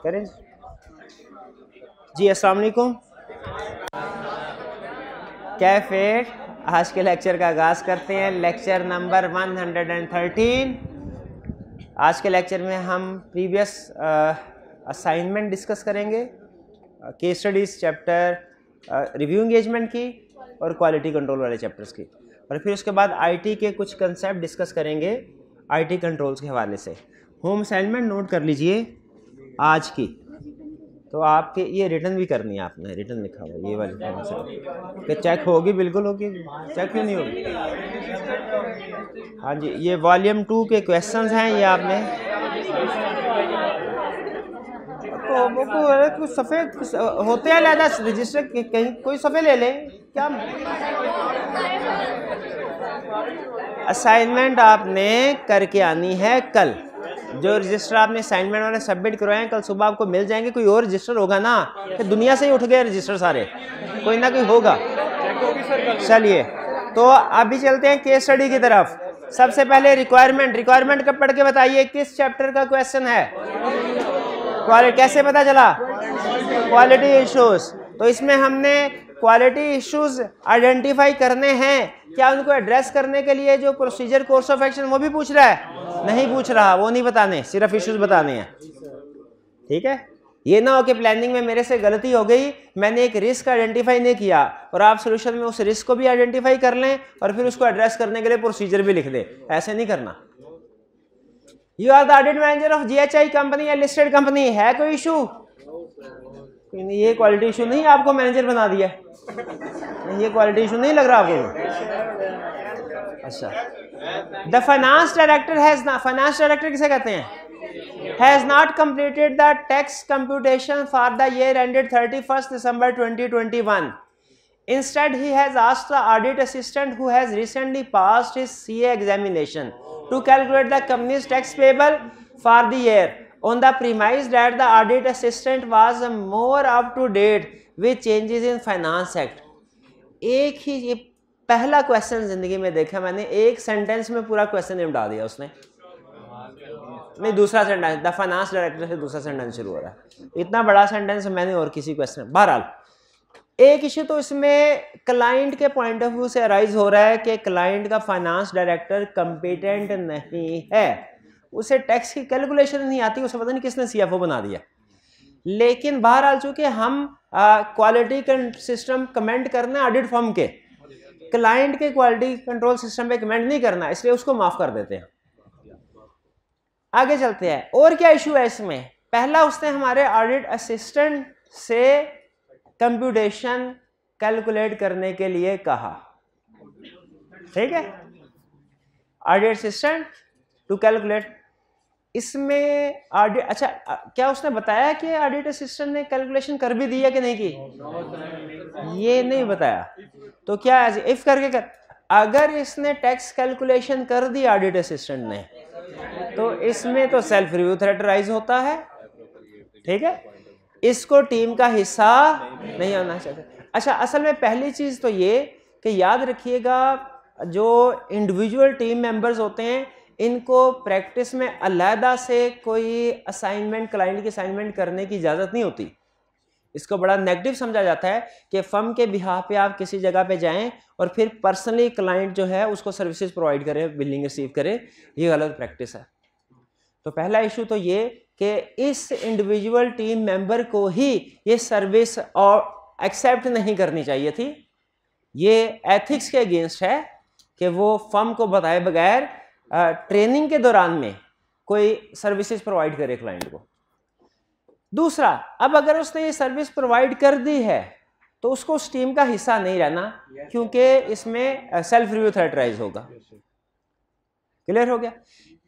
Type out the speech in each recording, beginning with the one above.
करें जी। अस्सलाम वालेकुम। कैफे आज के लेक्चर का आगाज़ करते हैं। Lecture number 113। आज के लेक्चर में हम प्रीवियस असाइनमेंट डिस्कस करेंगे, case studies chapter review engagement की और क्वालिटी कंट्रोल वाले चैप्टर्स की, और फिर उसके बाद आईटी के कुछ कंसेप्ट डिस्कस करेंगे आईटी कंट्रोल्स के हवाले से। होम असाइनमेंट नोट कर लीजिए आज की, तो आपके ये रिटर्न भी करनी है, आपने रिटर्न लिखा हुआ ये वाली कि चेक होगी, बिल्कुल होगी, चेक क्यों नहीं होगी। हाँ जी, ये वॉल्यूम 2 के क्वेश्चंस हैं, ये आपने कुछ सफ़ेद होते हैं लहदा रजिस्टर कहीं कोई सफ़ेद ले लें क्या। असाइनमेंट आपने करके आनी है कल। जो रजिस्टर आपने असाइनमेंट वाले सबमिट करवाए हैं कल सुबह आपको मिल जाएंगे। कोई और रजिस्टर होगा ना कि दुनिया से ही उठ गए रजिस्टर सारे, कोई ना कोई होगा। चलिए तो अभी चलते हैं केस स्टडी की तरफ। सबसे पहले रिक्वायरमेंट कब पढ़ के बताइए किस चैप्टर का क्वेश्चन है। कैसे पता चला? Quality issues. तो इसमें हमने क्वालिटी इश्यूज आइडेंटिफाई करने हैं। क्या उनको एड्रेस करने के लिए जो प्रोसीजर कोर्स ऑफ एक्शन वो भी पूछ रहा है? नहीं पूछ रहा, वो नहीं बताने, सिर्फ इश्यूज बताने हैं। ठीक है, ये ना हो कि प्लानिंग में मेरे से गलती हो गई, मैंने एक रिस्क आइडेंटिफाई नहीं किया और आप सोल्यूशन में उस रिस्क को भी आइडेंटिफाई कर लें और फिर उसको एड्रेस करने के लिए प्रोसीजर भी लिख दे। ऐसे नहीं करना। You are the audit manager of GHI company या लिस्टेड कंपनी, है कोई इशू? ये क्वालिटी इशू नहीं, आपको मैनेजर बना दिया। ये क्वालिटी इशू नहीं लग रहा आपको? अच्छा, the finance director has, finance director किसे कहते हैं? Has not completed the tax computation for the year ended 31 December 2021. Instead, he has asked the audit assistant who has recently passed his CA examination to calculate the company's tax payable for the year on the premise that the audit assistant was more up to date with changes in Finance Act. एक ही ये पहला question जिंदगी में देखा मैंने, एक sentence में पूरा क्वेश्चन निपटा दिया उसने। नहीं, दूसरा सेंटेंस, द फाइनेंस डायरेक्टर से दूसरा सेंटेंस शुरू हो रहा है। इतना बड़ा सेंटेंस मैंने और किसी क्वेश्चन। बहरहाल एक इश्यू तो इसमें क्लाइंट के पॉइंट ऑफ व्यू से अराइज हो रहा है कि क्लाइंट का फाइनेंस डायरेक्टर कंपिटेंट नहीं है, उसे टैक्स की कैलकुलेशन नहीं आती, उसे पता नहीं किसने सीएफओ बना दिया। लेकिन बहरहाल चूंकि हम क्वालिटी सिस्टम कमेंट करना ऑडिट फर्म के, क्लाइंट के क्वालिटी कंट्रोल सिस्टम पे कमेंट नहीं करना, इसलिए उसको माफ कर देते हैं। आगे चलते हैं, और क्या इशू है इसमें। पहला, उसने हमारे ऑडिट असिस्टेंट से कंप्यूटेशन कैलकुलेट करने के लिए कहा। ठीक है, ऑडिट असिस्टेंट टू कैलकुलेट। इसमें ऑडिट, अच्छा क्या उसने बताया कि ऑडिट असिस्टेंट ने कैलकुलेशन कर भी दी है कि नहीं की? ये नहीं बताया। तो क्या इफ करके कर, अगर इसने टैक्स कैलकुलेशन कर दी ऑडिट असिस्टेंट ने, तो इसमें तो सेल्फ रिव्यू थ्रेट राइज होता है। ठीक है, इसको टीम का हिस्सा नहीं होना चाहिए। अच्छा, असल में पहली चीज तो ये कि याद रखिएगा, जो इंडिविजुअल टीम मेंबर्स होते हैं इनको प्रैक्टिस में अलहदा से कोई असाइनमेंट, क्लाइंट की असाइनमेंट करने की इजाजत नहीं होती। इसको बड़ा नेगेटिव समझा जाता है कि फर्म के बिहाफ पे आप किसी जगह पे जाएं और फिर पर्सनली क्लाइंट जो है उसको सर्विसेज प्रोवाइड करे, बिलिंग रिसीव करे। ये गलत प्रैक्टिस है। तो पहला इशू तो ये कि इस इंडिविजुअल टीम मेंबर को ही ये सर्विस और एक्सेप्ट नहीं करनी चाहिए थी। ये एथिक्स के अगेंस्ट है कि वो फर्म को बताए बगैर ट्रेनिंग के दौरान में कोई सर्विसेज प्रोवाइड करे क्लाइंट को। दूसरा, अब अगर उसने ये सर्विस प्रोवाइड कर दी है तो उसको उस टीम का हिस्सा नहीं रहना, क्योंकि इसमें सेल्फ रिव्यू थ्रेट राइज होगा। क्लियर हो गया।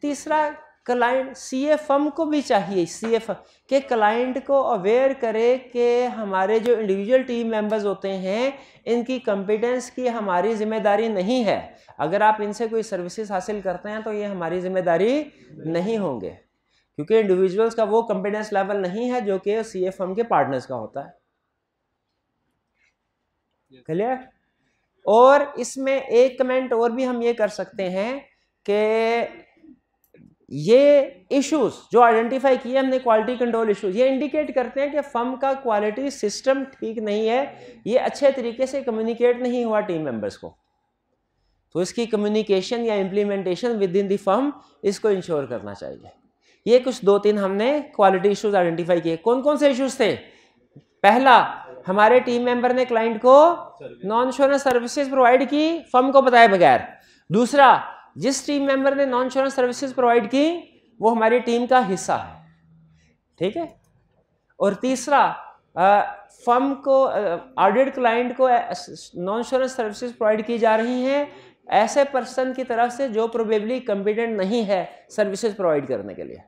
तीसरा, क्लाइंट, सीए फर्म को भी चाहिए, सीए फर्म के क्लाइंट को अवेयर करे कि हमारे जो इंडिविजुअल टीम मेंबर्स होते हैं इनकी कंपिटेंस की हमारी जिम्मेदारी नहीं है। अगर आप इनसे कोई सर्विसेज हासिल करते हैं तो ये हमारी जिम्मेदारी नहीं होंगे, क्योंकि इंडिविजुअल्स का वो कंपिटेंस लेवल नहीं है जो कि सीए फर्म के पार्टनर्स का होता है। क्लियर। और इसमें एक कमेंट और भी हम ये कर सकते हैं कि ये इश्यूज जो आइडेंटिफाई किए हमने क्वालिटी कंट्रोल इश्यूज, ये इंडिकेट करते हैं कि फर्म का क्वालिटी सिस्टम ठीक नहीं है, ये अच्छे तरीके से कम्युनिकेट नहीं हुआ टीम मेंबर्स को। तो इसकी कम्युनिकेशन या implementation with in the firm इसको इंश्योर करना चाहिए। ये कुछ 2-3 हमने क्वालिटी इश्यूज आइडेंटिफाई किए। कौन कौन से इश्यूज थे? पहला, हमारे टीम मेंबर ने क्लाइंट को नॉन इंश्योरेंस सर्विसेज प्रोवाइड की फर्म को बताए बगैर। दूसरा, जिस टीम मेंबर ने नॉन इंश्योरेंस सर्विसेज प्रोवाइड की वो हमारी टीम का हिस्सा है, ठीक है। और तीसरा, फर्म को ऑडिट क्लाइंट को नॉन इंश्योरेंस सर्विसेज प्रोवाइड की जा रही हैं ऐसे पर्सन की तरफ से जो प्रोबेबली कॉम्पिटेंट नहीं है सर्विसेज प्रोवाइड करने के लिए।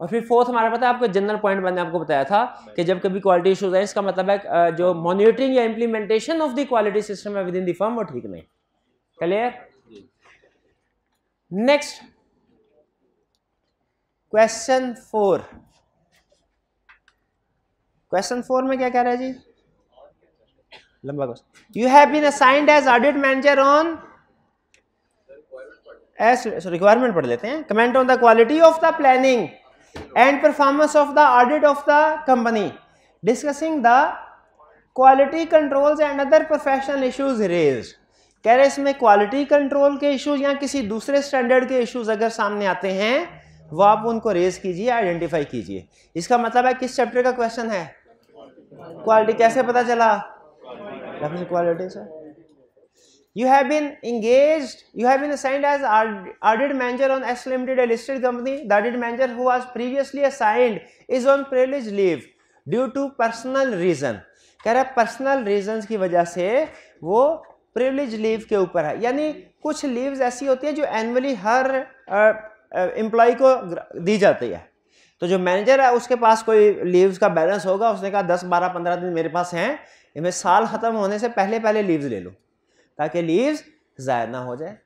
और फिर फोर्थ हमारा पता है आपको जनरल पॉइंट मैंने आपको बताया था कि जब कभी क्वालिटी इश्यूज है इसका मतलब है जो मॉनिटरिंग या implementation of the quality system है विद इन द फर्म वो ठीक नहीं। क्लियर? Next question 4। क्वेश्चन 4 में क्या कह रहा है जी? लंबा question. You have been assigned as audit manager on requirement पढ़ लेते हैं। Comment on the quality of the planning and performance of the audit of the company, discussing the quality controls and other professional issues raised। कह रहे इसमें quality control के issues या किसी दूसरे स्टैंडर्ड के इश्यूज अगर सामने आते हैं वो आप उनको रेज कीजिए, आइडेंटिफाई कीजिए। इसका मतलब है किस चैप्टर का क्वेश्चन है? क्वालिटी। कैसे पता चला? क्वालिटी से You have been engaged, you have been assigned as audit manager on S Limited, a listed company. The audit manager who was previously assigned is on privilege leave due to personal reason। कह रहा है personal reasons की वजह से वो privilege leave के ऊपर है। यानी कुछ लीव्स ऐसी होती है जो एनुअली हर एम्प्लॉय को दी जाती है। तो जो मैनेजर है उसके पास कोई लीव्स का बैलेंस होगा, उसने कहा 10, 12, 15 दिन मेरे पास हैं, मैं साल खत्म होने से पहले लीव्स ले लूँ ताकि लीव्स ज़ाया ना हो जाए।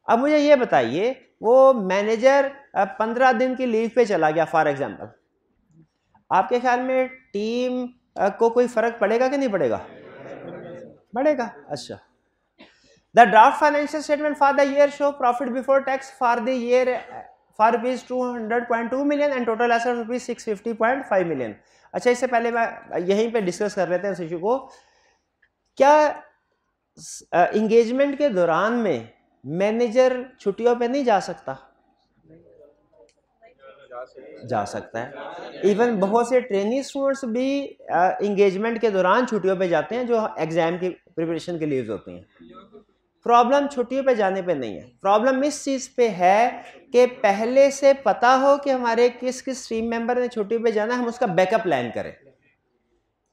अब मुझे ये बताइए वो मैनेजर 15 दिन की लीव पे चला गया फॉर एग्जांपल, आपके ख्याल में टीम को कोई फर्क पड़ेगा कि नहीं पड़ेगा? पड़ेगा। अच्छा, the draft financial statement for the year show profit before tax for the year for rupees 200.2 million and total asset rupees 650.5 million. अच्छा, इससे पहले मैं यहीं पे डिस्कस कर लेते हैं इस इशू को। क्या इंगेजमेंट के दौरान में मैनेजर छुट्टियों पे नहीं जा सकता? जा सकता है। इवन बहुत से ट्रेनी स्टूडेंट्स भी इंगेजमेंट के दौरान छुट्टियों पे जाते हैं जो एग्जाम की प्रिपरेशन के लिए होती हैं। प्रॉब्लम छुट्टियों पे जाने पे नहीं है, प्रॉब्लम इस चीज़ पे है कि पहले से पता हो कि हमारे किस किस टीम मेंबर ने छुट्टी पे जाना है, हम उसका बैकअप प्लान करें।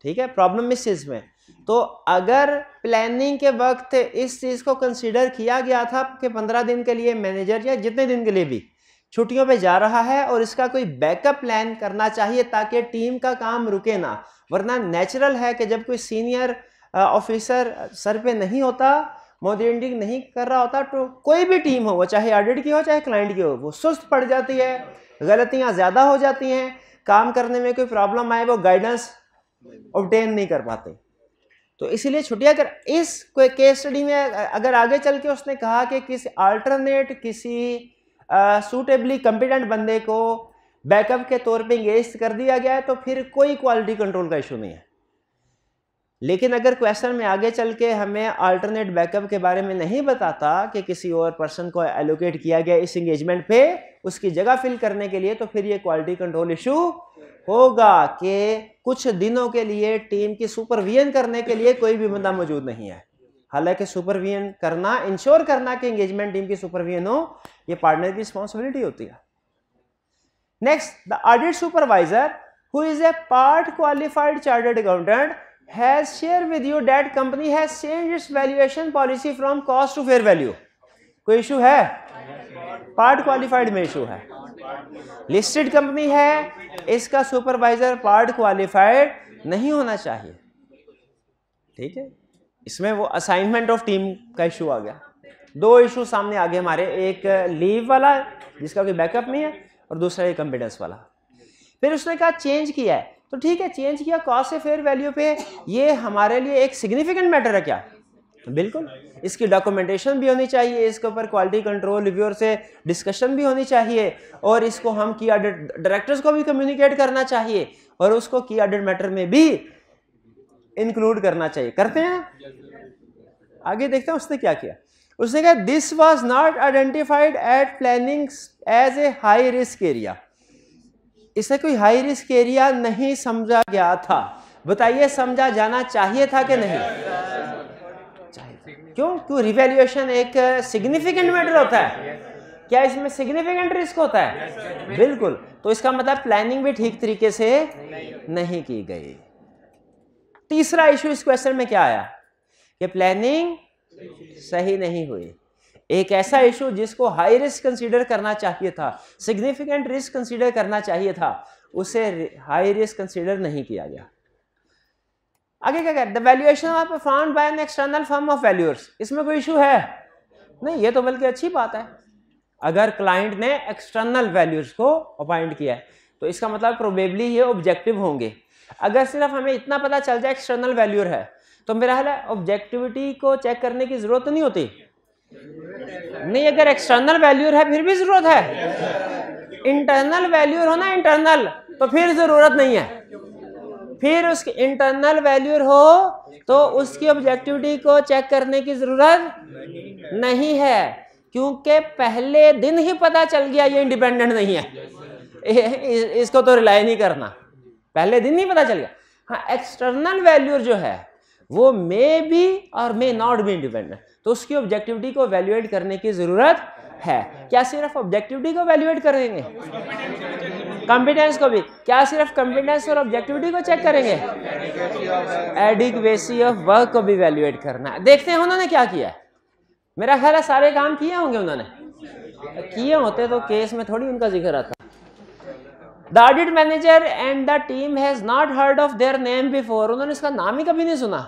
ठीक है, प्रॉब्लम इस चीज़ में। तो अगर प्लानिंग के वक्त इस चीज़ को कंसीडर किया गया था कि 15 दिन के लिए मैनेजर या जितने दिन के लिए भी छुट्टियों पे जा रहा है और इसका कोई बैकअप प्लान करना चाहिए ताकि टीम का काम रुके ना, वरना नेचुरल है कि जब कोई सीनियर ऑफिसर सर पे नहीं होता, मॉनिटरिंग नहीं कर रहा होता, तो कोई भी टीम हो, वो चाहे ऑडिट की हो चाहे क्लाइंट की हो, वो सुस्त पड़ जाती है, गलतियां ज़्यादा हो जाती हैं, काम करने में कोई प्रॉब्लम आए वो गाइडेंस ऑब्टेन नहीं कर पाते। तो इसीलिए छुट्टियां कर इस कोई केस स्टडी में अगर आगे चल के उसने कहा कि किसी अल्टरनेट किसी सूटेबली कॉम्पिटेंट बंदे को बैकअप के तौर पे इंगेज कर दिया गया है तो फिर कोई क्वालिटी कंट्रोल का इशू नहीं है। लेकिन अगर क्वेश्चन में आगे चल के हमें अल्टरनेट बैकअप के बारे में नहीं बताता कि किसी और पर्सन को एलोकेट किया गया इस इंगेजमेंट पे उसकी जगह फिल करने के लिए, तो फिर ये क्वालिटी कंट्रोल इशू होगा कि कुछ दिनों के लिए टीम की सुपरविजन करने के लिए कोई भी बंदा मौजूद नहीं है। हालांकि सुपरविजन करना, इंश्योर करना कि एंगेजमेंट टीम की सुपरविजन हो, ये पार्टनर की रिस्पॉन्सिबिलिटी होती है। Next, the audit supervisor who is a part qualified chartered accountant has shared with you that company has changed its valuation policy from cost to fair value। कोई issue है? Part qualified में issue है। Listed company है, इसका supervisor part qualified नहीं होना चाहिए। ठीक है, इसमें वो असाइनमेंट ऑफ टीम का इशू आ गया। दो इशू सामने आ गए हमारे, एक लीव वाला जिसका कोई बैकअप नहीं है और दूसरा एक कंपिटेंस वाला। फिर उसने कहा चेंज किया है, तो ठीक है चेंज किया कॉस्ट से फेयर वैल्यू पे, ये हमारे लिए एक सिग्निफिकेंट मैटर है क्या? बिल्कुल, इसकी डॉक्यूमेंटेशन भी होनी चाहिए, इसके ऊपर क्वालिटी कंट्रोल रिव्यूअर से डिस्कशन भी होनी चाहिए, और इसको हम की ऑडिट डायरेक्टर्स को भी कम्युनिकेट करना चाहिए, और उसको की ऑडिट मैटर में भी इंक्लूड करना चाहिए। करते हैं? आगे देखते हैं उसने क्या किया। उसने कहा this was not identified at planning as a high risk area. इसे कोई हाई रिस्क एरिया नहीं समझा गया था। बताइए समझा जाना चाहिए था कि नहीं? क्यों रिवैल्यूएशन एक सिग्निफिकेंट मैटर होता है। क्या इसमें सिग्निफिकेंट रिस्क होता है? बिल्कुल। तो इसका मतलब प्लानिंग भी ठीक तरीके से नहीं की गई। तीसरा इशू इस क्वेश्चन में क्या आया कि प्लानिंग सही नहीं हुई। एक ऐसा इशू जिसको हाई रिस्क कंसीडर करना चाहिए था, सिग्निफिकेंट रिस्क कंसीडर करना चाहिए था, उसे हाई रिस्क कंसीडर नहीं किया गया। आगे क्या कहते हैं? The valuation of performed by an external firm of valuers. इसमें कोई इशू है नहीं, ये तो बल्कि अच्छी बात है। अगर क्लाइंट ने एक्सटर्नल वैल्यूअर्स को अपॉइंट किया है तो इसका मतलब प्रोबेबली ये ऑब्जेक्टिव होंगे। अगर सिर्फ हमें इतना पता चल जाए एक्सटर्नल वैल्यूअर है तो मेरा ख्याल है ऑब्जेक्टिविटी को चेक करने की जरूरत नहीं होती। नहीं, अगर एक्सटर्नल वैल्यूअर है फिर भी जरूरत है। इंटरनल वैल्यूअर हो ना, इंटरनल, तो फिर जरूरत नहीं है। फिर उसके इंटरनल वैल्यूअर हो तो उसकी ऑब्जेक्टिविटी को चेक करने की जरूरत नहीं है, क्योंकि पहले दिन ही पता चल गया ये इंडिपेंडेंट नहीं है। इसको तो रिलाई नहीं करना, पहले दिन ही पता चल गया। हाँ, एक्सटर्नल वैल्यूअर जो है वो मे बी और मे नॉट बी इंडिपेंडेंट, तो उसकी ऑब्जेक्टिविटी को वैल्यूएट करने की जरूरत है। क्या सिर्फ ऑब्जेक्टिविटी को वैल्यूएट करेंगे? कॉम्पिटेंस को भी? क्या सिर्फ कॉम्पिटेंस और ऑब्जेक्टिविटी को चेक करेंगे? एडिक्वेसी ऑफ वर्क को भी वैल्यूएट करना है। देखते हैं उन्होंने क्या किया है। मेरा ख्याल है सारे काम किए होंगे उन्होंने, किए होते तो केस में थोड़ी उनका जिक्र आता। The audit manager and the team has not heard of their name before. उन्होंने इसका नाम ही कभी नहीं सुना।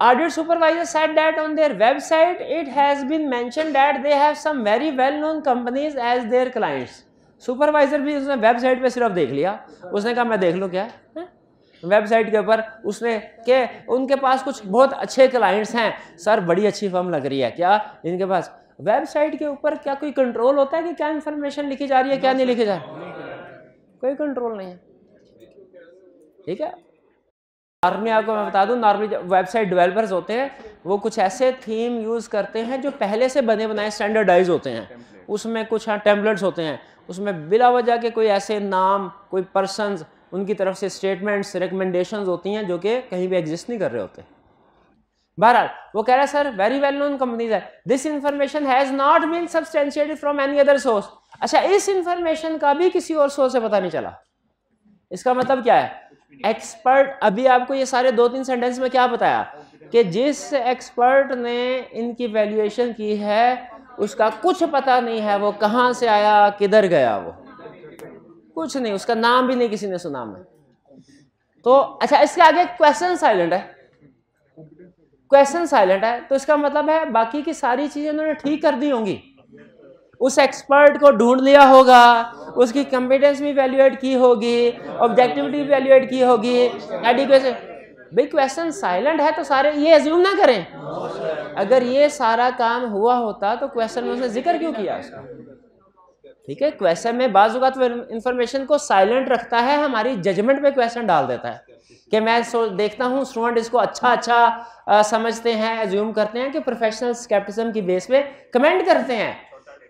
Audit supervisor said that on their website it has been mentioned that they have some very well-known companies as their clients. Supervisor भी उसने website पे सिर्फ देख लिया, उसने कहा मैं देख लूँ क्या है? वेबसाइट के ऊपर उसने के उनके पास कुछ बहुत अच्छे क्लाइंट्स हैं सर, बड़ी अच्छी फर्म लग रही है। क्या इनके पास वेबसाइट के ऊपर क्या कोई कंट्रोल होता है कि क्या इंफॉर्मेशन लिखी जा रही है, क्या नहीं लिखी जा रही? कोई कंट्रोल नहीं है। ठीक है, नॉर्मली आपको मैं बता दूं, नॉर्मली वेबसाइट डेवलपर्स होते हैं वो कुछ ऐसे थीम यूज करते हैं जो पहले से बने बनाए स्टैंडर्डाइज होते हैं। उसमें कुछ टेम्पलेट्स होते हैं, उसमें बिला वजह के कोई ऐसे नाम, कोई पर्सन्स, उनकी तरफ से स्टेटमेंट्स, रिकमेंडेशंस होती हैं जो कि कहीं भी एग्जिस्ट नहीं कर रहे होते। बहरहाल वो कह रहा है sir very well known companies है, this information has not been substantiated from any other source. अच्छा, इस इंफॉर्मेशन का भी किसी और सोर्स से पता नहीं चला। इसका मतलब क्या है? एक्सपर्ट, अभी आपको ये सारे 2-3 सेंटेंस में क्या बताया कि जिस एक्सपर्ट ने इनकी वैल्यूएशन की है उसका कुछ पता नहीं है, वो कहां से आया, किधर गया, वो कुछ नहीं, उसका नाम भी नहीं किसी ने सुना में। तो अच्छा, इसके आगे क्वेश्चन साइलेंट है, क्वेश्चन साइलेंट है, तो इसका मतलब है बाकी की सारी चीजें उन्होंने ठीक कर दी होंगी। उस एक्सपर्ट को ढूंढ लिया होगा, उसकी कॉम्पिटेंस भी वैल्यूएट की होगी, ऑब्जेक्टिविटी भी वैल्यूएट की होगी, एडिक्वेसी। भाई क्वेश्चन साइलेंट है तो सारे ये अज्यूम ना करें। अगर ये सारा काम हुआ होता तो क्वेश्चन में उसने जिक्र क्यों किया उसका? ठीक है, क्वेश्चन में बाज़ औक़ात इंफॉर्मेशन को साइलेंट रखता है, हमारी जजमेंट पे क्वेश्चन डाल देता है कि मैं देखता हूँ स्टूडेंट इसको अच्छा समझते हैं, एज्यूम करते हैं कि प्रोफेशनल स्केप्टिसिज्म की बेस पे कमेंट करते हैं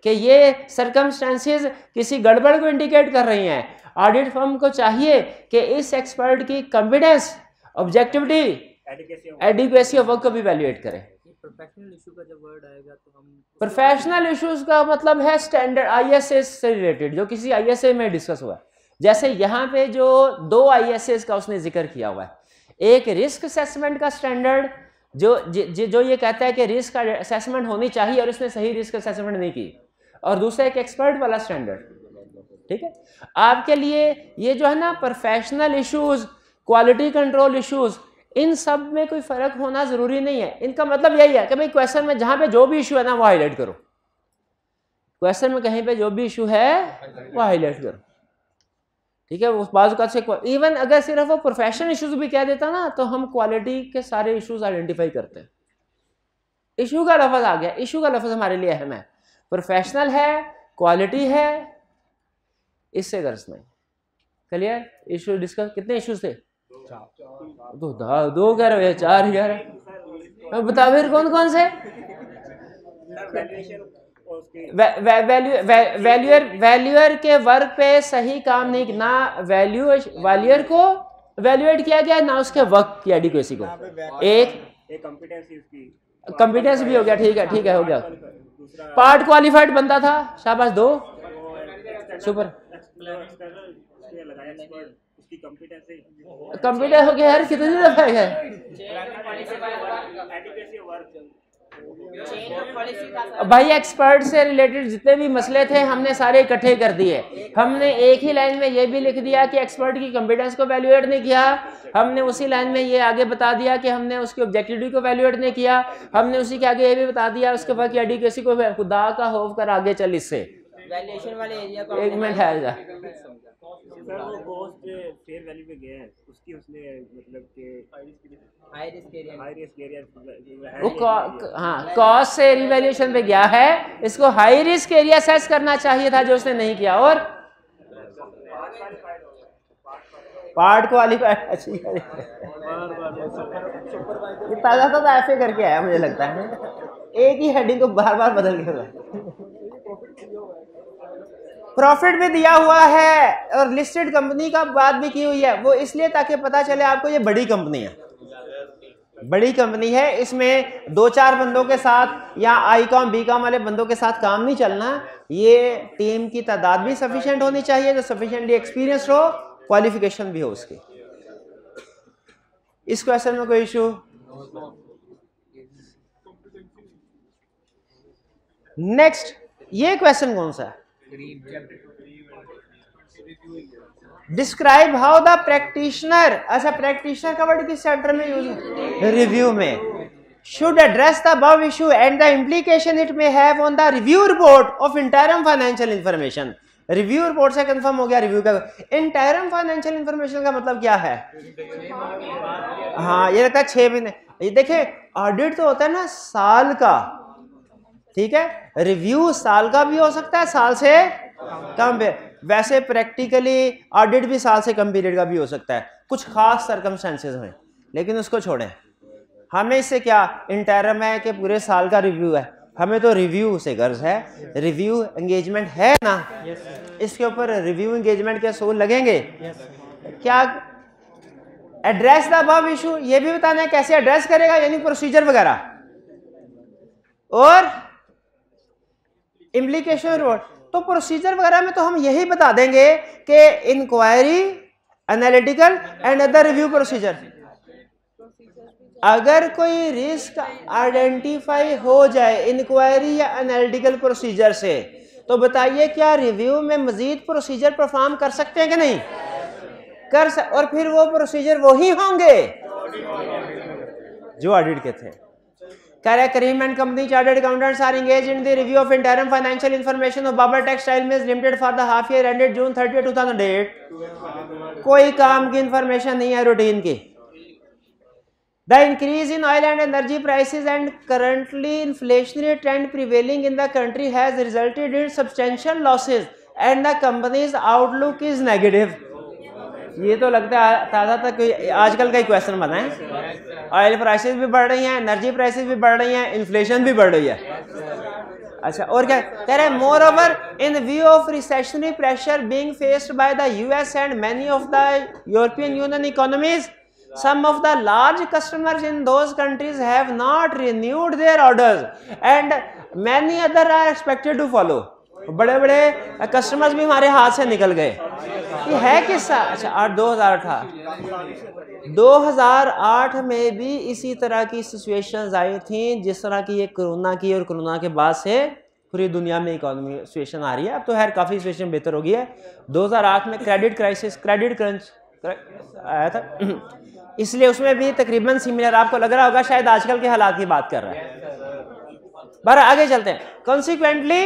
कि ये सर्कमस्टेंसेस किसी गड़बड़ को इंडिकेट कर रही हैं। ऑडिट फर्म को चाहिए कि इस एक्सपर्ट की competence, objectivity, adequacy of work को भी वैल्यूएट करें। प्रोफेशनल इशू का जब वर्ड आएगा तो हम प्रोफेशनल इश्यूज का मतलब है स्टैंडर्ड आईएसए से रिलेटेड, जो किसी आईएसए में डिस्कस हुआ है। जैसे यहाँ पे जो 2 आईएसए का उसने जिक्र किया हुआ है, एक रिस्क असेसमेंट का स्टैंडर्ड जो ये कहता है कि रिस्क असेसमेंट होनी चाहिए और इसने सही रिस्क असेसमेंट नहीं की, और दूसरा एक एक्सपर्ट वाला स्टैंडर्ड। ठीक है, आपके लिए ये जो है ना professional issues, quality control issues, इन सब में कोई फर्क होना जरूरी नहीं है। इनका मतलब यही है कि भाई क्वेश्चन में जहां पे जो भी इशू है ना वो हाईलाइट करो, क्वेश्चन में कहीं पे जो भी इशू है वो हाईलाइट करो। ठीक है, उस बाजू का से इवन अगर सिर्फ वो प्रोफेशनल इश्यूज भी कह देता ना तो हम क्वालिटी के सारे इश्यूज आइडेंटिफाई करते हैं। इशू का लफ्ज आ गया, इशू का लफ्ज हमारे लिए अहम है, प्रोफेशनल है, क्वालिटी है, इससे गर्ज नहीं। क्लियर? इशू डिस्कस, कितने इश्यूज थे? तो दो कह रहे हो, चार कह रहे, बता फिर कौन कौन से? वैल्यूअर के वर्क पे सही काम नहीं ना, वैल्यूअर को वैल्यूएट किया गया ना उसके वर्क की एडिक्वेसी को। एक कॉम्पिटेंस भी हो गया, ठीक है ठीक है, हो गया। पार्ट क्वालिफाइड बंदा था, शाबाश, दो सुपर। कंप्यूटर हो गया यार, कितनी दफा है? भाई एक्सपर्ट से रिलेटेड जितने भी मसले थे हमने सारे इकट्ठे कर दिए। हमने एक ही लाइन में ये भी लिख दिया कि एक्सपर्ट की कॉम्पिटेंस को वैल्यूएट नहीं किया। हमने उसी लाइन में ये आगे बता दिया कि हमने उसकी ऑब्जेक्टिविटी को वैल्यूएट नहीं किया। हमने उसी के आगे ये भी बता दिया उसके बाद एडिक्वेसी को, खुदा का खौफ कर आगे चल इससे। वैल्यूएशन वाले एरिया को एक मिनट है जा। सर वो कॉस्ट फेयर वैल्यू पे गया है, उसकी उसने मतलब कि हाई रिस्क एरिया वो हाँ कॉस्ट से रिवैल्यूएशन पे गया है, इसको हाई रिस्क एरिया सेट करना चाहिए था जो उसने नहीं किया। और पार्ट क्वालिफाइड ताजा ताजा ऐसे करके आया मुझे लगता है, एक ही हेडिंग को बार बार बदल के। प्रॉफिट भी दिया हुआ है और लिस्टेड कंपनी का बात भी की हुई है, वो इसलिए ताकि पता चले आपको ये बड़ी कंपनी है, बड़ी कंपनी है। इसमें दो चार बंदों के साथ या आई.कॉम बी.कॉम वाले बंदों के साथ काम नहीं चलना, ये टीम की तादाद भी सफिशिएंट होनी चाहिए, जो सफिशिएंटली एक्सपीरियंस हो, क्वालिफिकेशन भी हो उसकी। इस क्वेश्चन में कोई इशू? नेक्स्ट, ये क्वेश्चन कौन सा है? डिस्क्राइब हाउ द प्रैक्टिशनर, अच्छा प्रैक्टिशनर का वर्ड किस चैप्टर में यूज है? रिव्यू में। Should address the above issue and the implication it may have on the review report of interim financial information. Review report से कंफर्म हो गया review का। इंटरम फाइनेंशियल इंफॉर्मेशन का मतलब क्या है? हाँ ये लगता है 6 महीने। ये देखे ऑडिट तो होता है ना साल का, ठीक है, रिव्यू साल का भी हो सकता है, साल से कम भी। वैसे प्रैक्टिकली ऑडिट भी साल से कम पीरियड का भी हो सकता है कुछ खास सर्कमस्टेंसेस में, लेकिन उसको छोड़ें। हमें इससे क्या इंटरम है कि पूरे साल का रिव्यू है, हमें तो रिव्यू से गर्ज है। रिव्यू एंगेजमेंट है ना, इसके ऊपर रिव्यू एंगेजमेंट के असूल लगेंगे। क्या एड्रेस द अबव इशू, ये भी बताना है कैसे एड्रेस करेगा, यानी प्रोसीजर वगैरह, और इम्प्लीकेशन रिपोर्ट। तो प्रोसीजर वगैरह में तो हम यही बता देंगे कि inquiry, analytical and other review procedure. अगर कोई रिस्क आइडेंटिफाई हो जाए इंक्वायरी या एनालिटिकल प्रोसीजर से, तो बताइए क्या रिव्यू में मजीद प्रोसीजर परफॉर्म कर सकते हैं कि नहीं और फिर वो प्रोसीजर वही होंगे जो ऑडिट के थे। Karim and Company Chartered Accountants are engaged in the review of interim financial information of Babar Textile Mills Limited for the half year ended June 30, 2008। कोई काम की इंफॉर्मेशन नहीं है रूटीन की। The increase in oil and energy prices and currently inflationary trend prevailing in the country has resulted in substantial losses and the company's outlook is negative। ये तो लगता है ताज़ा तक आजकल का ही क्वेश्चन बना है। ऑयल प्राइसेस भी बढ़ रही हैं, एनर्जी प्राइसेस भी बढ़ रही हैं, इन्फ्लेशन भी बढ़ रही है। अच्छा और क्या कह रहे हैं? More over in view of recessionary pressure being faced by the US and many of the European union economies, some of the large customers in those countries have not renewed their orders and many other are expected to follow। बड़े बड़े customers भी हमारे हाथ से निकल गए। ये है किस्सा। अच्छा 2008 में भी इसी तरह की सिचुएशंस आई थी जिस तरह की ये कोरोना की, और कोरोना के बाद से पूरी दुनिया में इकोनॉमी सिचुएशन आ रही है। अब तो खैर काफ़ी सिचुएशन बेहतर हो गई है। 2008 में क्रेडिट क्राइसिस, क्रेडिट क्रंच आया था, इसलिए उसमें भी तकरीबन सिमिलर आपको लग रहा होगा शायद आजकल के हालात की बात कर रहा है। बारह आगे चलते हैं। Consequently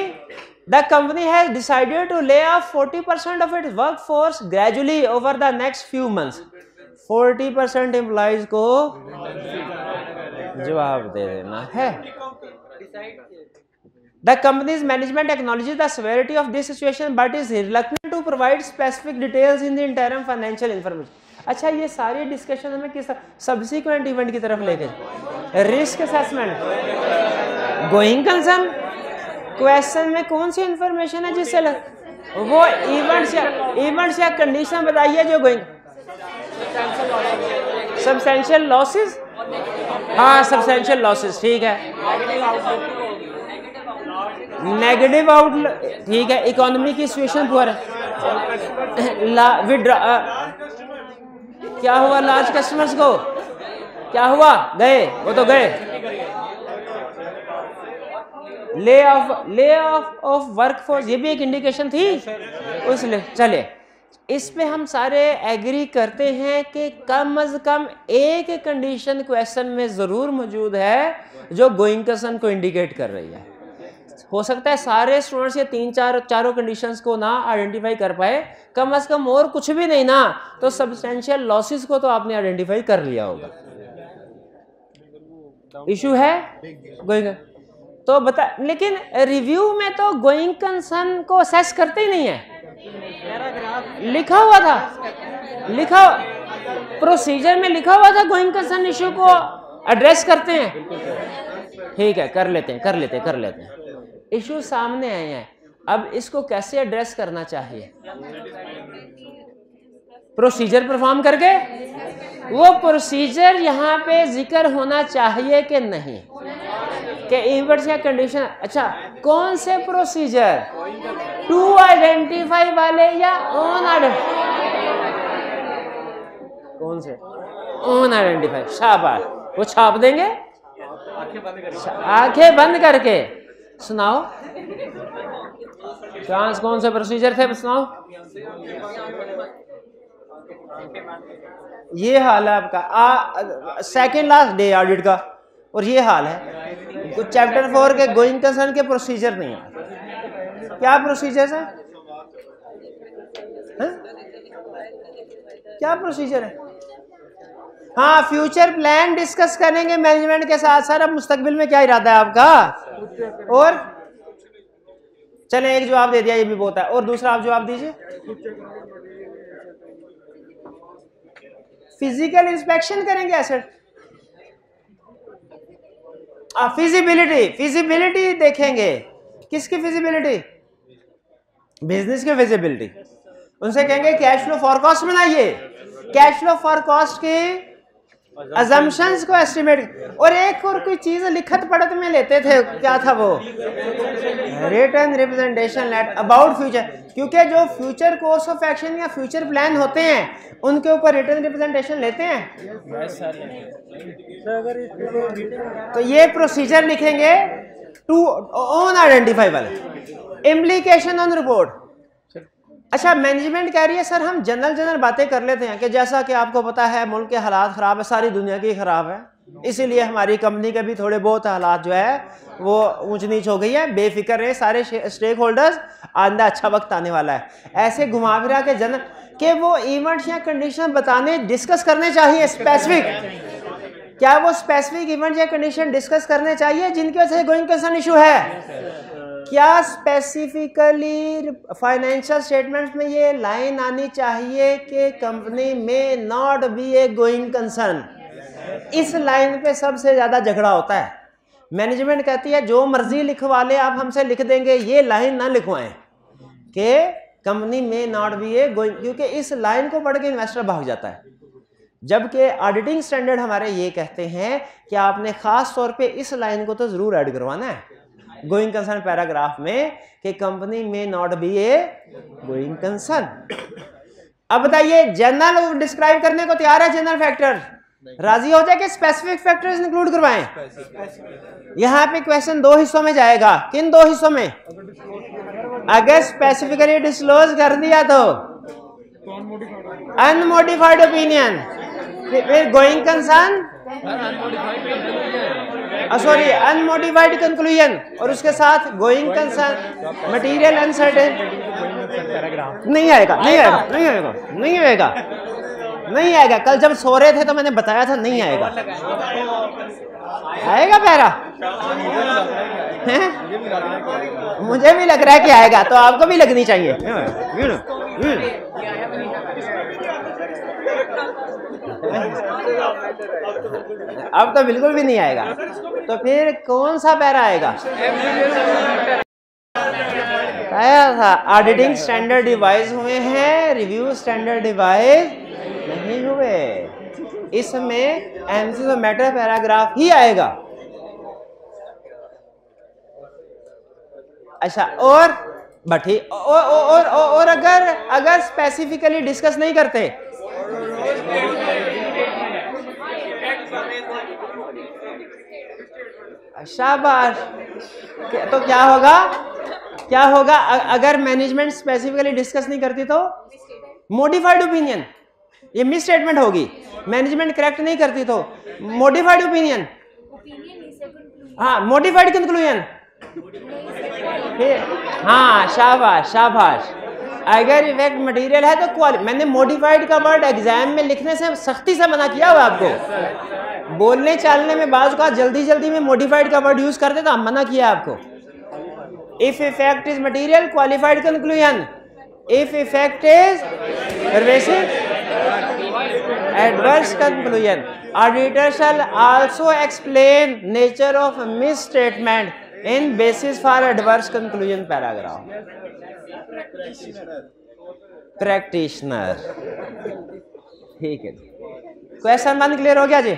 The company has decided to lay off 40% of its workforce gradually over the next few months. 40% employees को जवाब दे देना है. The company's management acknowledges the severity of this situation but is reluctant to provide specific details in the interim financial information. अच्छा, ये सारी discussion हमें किस subsequent event की तरफ लेके, risk assessment, going concern, question में कौन सी इंफॉर्मेशन है जिससे वो इवेंट्स या कंडीशन बताइए जो गोइंग, सब्सटेंशियल लॉसेस, हाँ सब्सटेंशियल लॉसेस, ठीक है, नेगेटिव आउटलुक, ठीक है, इकोनॉमी की सिचुएशन पुअर है, क्या हुआ लार्ज कस्टमर्स को, क्या हुआ, गए, वो तो गए, ले ऑफ वर्कफोर्स, ये भी एक इंडिकेशन थी उसने. चले, इस पे हम सारे एग्री करते हैं कि कम से कम एक कंडीशन क्वेश्चन में जरूर मौजूद है जो गोइंग कंसर्न को इंडिकेट कर रही है. हो सकता है सारे स्टूडेंट्स ये चारों कंडीशंस को ना आइडेंटिफाई कर पाए, कम से कम और कुछ भी नहीं ना तो सब्सटेंशियल लॉसेस को तो आपने आइडेंटिफाई कर लिया होगा. इशू है गोइंग तो बता, लेकिन रिव्यू में तो गोइंग कंसर्न को असेस करते ही नहीं है. लिखा हुआ था, प्रोसीजर में लिखा हुआ था गोइंग कंसर्न इशू को एड्रेस करते हैं. ठीक है, कर लेते हैं. इशू सामने आए हैं, अब इसको कैसे एड्रेस करना चाहिए, प्रोसीजर परफॉर्म करके. वो प्रोसीजर यहाँ पे जिक्र होना चाहिए कि नहीं कि इवेंट्स या कंडीशन. अच्छा, कौन से प्रोसीजर, टू आइडेंटिफाई वाले या ऑन कौन से, ऑन आइडेंटिफाई. शाबाश, वो छाप देंगे, आंखें बंद करके सुनाओ. चांस कौन से प्रोसीजर थे, सुनाओ. ये हाल है आपका सेकंड लास्ट डे ऑडिट का, और ये हाल है कुछ चैप्टर 4 के गोइंग कंसर्न के प्रोसीजर नहीं है. क्या प्रोसीजर है, क्या प्रोसीजर है. हाँ, फ्यूचर प्लान डिस्कस करेंगे मैनेजमेंट के साथ. सर अब मुस्तकबिल में क्या इरादा है आपका, और चलें एक जवाब दे दिया, ये भी बहुत है, और दूसरा आप जवाब दीजिए. फिजिकल इंस्पेक्शन करेंगे एसेट, फिजिबिलिटी देखेंगे. किसकी फिजिबिलिटी, बिजनेस की फिजिबिलिटी. उनसे कहेंगे कैश फ्लो फॉरकास्ट बनाइए, कैश फ्लो फॉरकास्ट के अजम्पशंस को एस्टिमेट. और एक और कोई चीज लिखत पढ़त में लेते थे, क्या था वो, written representation let about future, क्योंकि जो फ्यूचर कोर्स ऑफ एक्शन या फ्यूचर प्लान होते हैं उनके ऊपर रिटन रिप्रेजेंटेशन लेते हैं. तो ये प्रोसीजर लिखेंगे टू ऑन आइडेंटिफाई वाले, इम्प्लीकेशन ऑन रिपोर्ट. अच्छा, मैनेजमेंट कह रही है सर हम जनरल बातें कर लेते हैं कि जैसा कि आपको पता है मुल्क के हालात ख़राब है, सारी दुनिया की ख़राब है, इसीलिए हमारी कंपनी के भी थोड़े बहुत हालात जो है वो ऊंच नीच हो गई है. बेफिक्र रहे सारे स्टेक होल्डर्स, आंदा अच्छा वक्त आने वाला है. ऐसे घुमा फिरा के जनरल के वो इवेंट्स या कंडीशन बताने डिस्कस करने चाहिए स्पेसिफिक. क्या वो स्पेसिफिक इवेंट या कंडीशन डिस्कस करने चाहिए जिनकी वजह से गोइंग कंसर्न इशू है. क्या स्पेसिफिकली फाइनेंशियल स्टेटमेंट्स में ये लाइन आनी चाहिए कि कंपनी में not be A going concern. इस लाइन पे सबसे ज्यादा झगड़ा होता है. मैनेजमेंट कहती है जो मर्जी लिखवा ले आप हमसे लिख देंगे, ये लाइन ना लिखवाएं कि कंपनी में नॉट बी ए गोइंग, क्योंकि इस लाइन को पढ़ के इन्वेस्टर भाग जाता है. जबकि ऑडिटिंग स्टैंडर्ड हमारे ये कहते हैं कि आपने खास तौर पे इस लाइन को तो जरूर ऐड करवाना है गोइंग कंसर्न पैराग्राफ में कि कंपनी में not be A going concern. अब बताइए, जनरल डिस्क्राइब करने को तैयार है, जनरल फैक्टर राजी हो जाए कि स्पेसिफिक फैक्टर्स इंक्लूड करवाएं. यहाँ पे क्वेश्चन 2 हिस्सों में जाएगा. किन 2 हिस्सों में, अगर स्पेसिफिकली डिस्क्लोज कर दिया तो अनमोडिफाइड ओपिनियन, फिर going concern sorry, unmodified conclusion और उसके साथ गोइंग कंसर्न, मटेरियल अनसर्टेन। नहीं आएगा, नहीं आएगा, नहीं आएगा, नहीं आएगा, नहीं आएगा। कल जब सो रहे थे तो मैंने बताया था नहीं आएगा। आएगा पैरा? मुझे भी लग रहा है कि आएगा, तो आपको भी लगनी चाहिए। अब तो बिल्कुल भी नहीं आएगा। तो फिर कौन सा पैरा आएगा? आया था ऑडिटिंग स्टैंडर्ड डिवाइस हुए हैं, रिव्यू स्टैंडर्ड डिवाइस नहीं हुए। इसमें एमसीक्यू मैटर पैराग्राफ ही आएगा। अच्छा, और बठी और अगर स्पेसिफिकली डिस्कस नहीं करते, शाबाश। तो क्या होगा? क्या होगा अगर मैनेजमेंट स्पेसिफिकली डिस्कस नहीं करती? तो मॉडिफाइड ओपिनियन, ये मिस स्टेटमेंट होगी। मैनेजमेंट करेक्ट नहीं करती तो मॉडिफाइड ओपिनियन, हाँ मॉडिफाइड कंक्लूजन। हाँ शाबाश शाबाश। अगर इफेक्ट मटेरियल है तो क्वालिटी। मैंने मॉडिफाइड का वर्ड एग्जाम में लिखने से सख्ती से मना किया हुआ आपको। बोलने चालने में बाज का जल्दी में मॉडिफाइड का वर्ड यूज करते तो हम मना किया आपको। If effect is material, qualified conclusion. If effect is pervasive, adverse conclusion. Auditor shall also explain nature of misstatement in basis for adverse conclusion paragraph. Practitioner. ठीक है, क्वेश्चन वन क्लियर हो गया जी।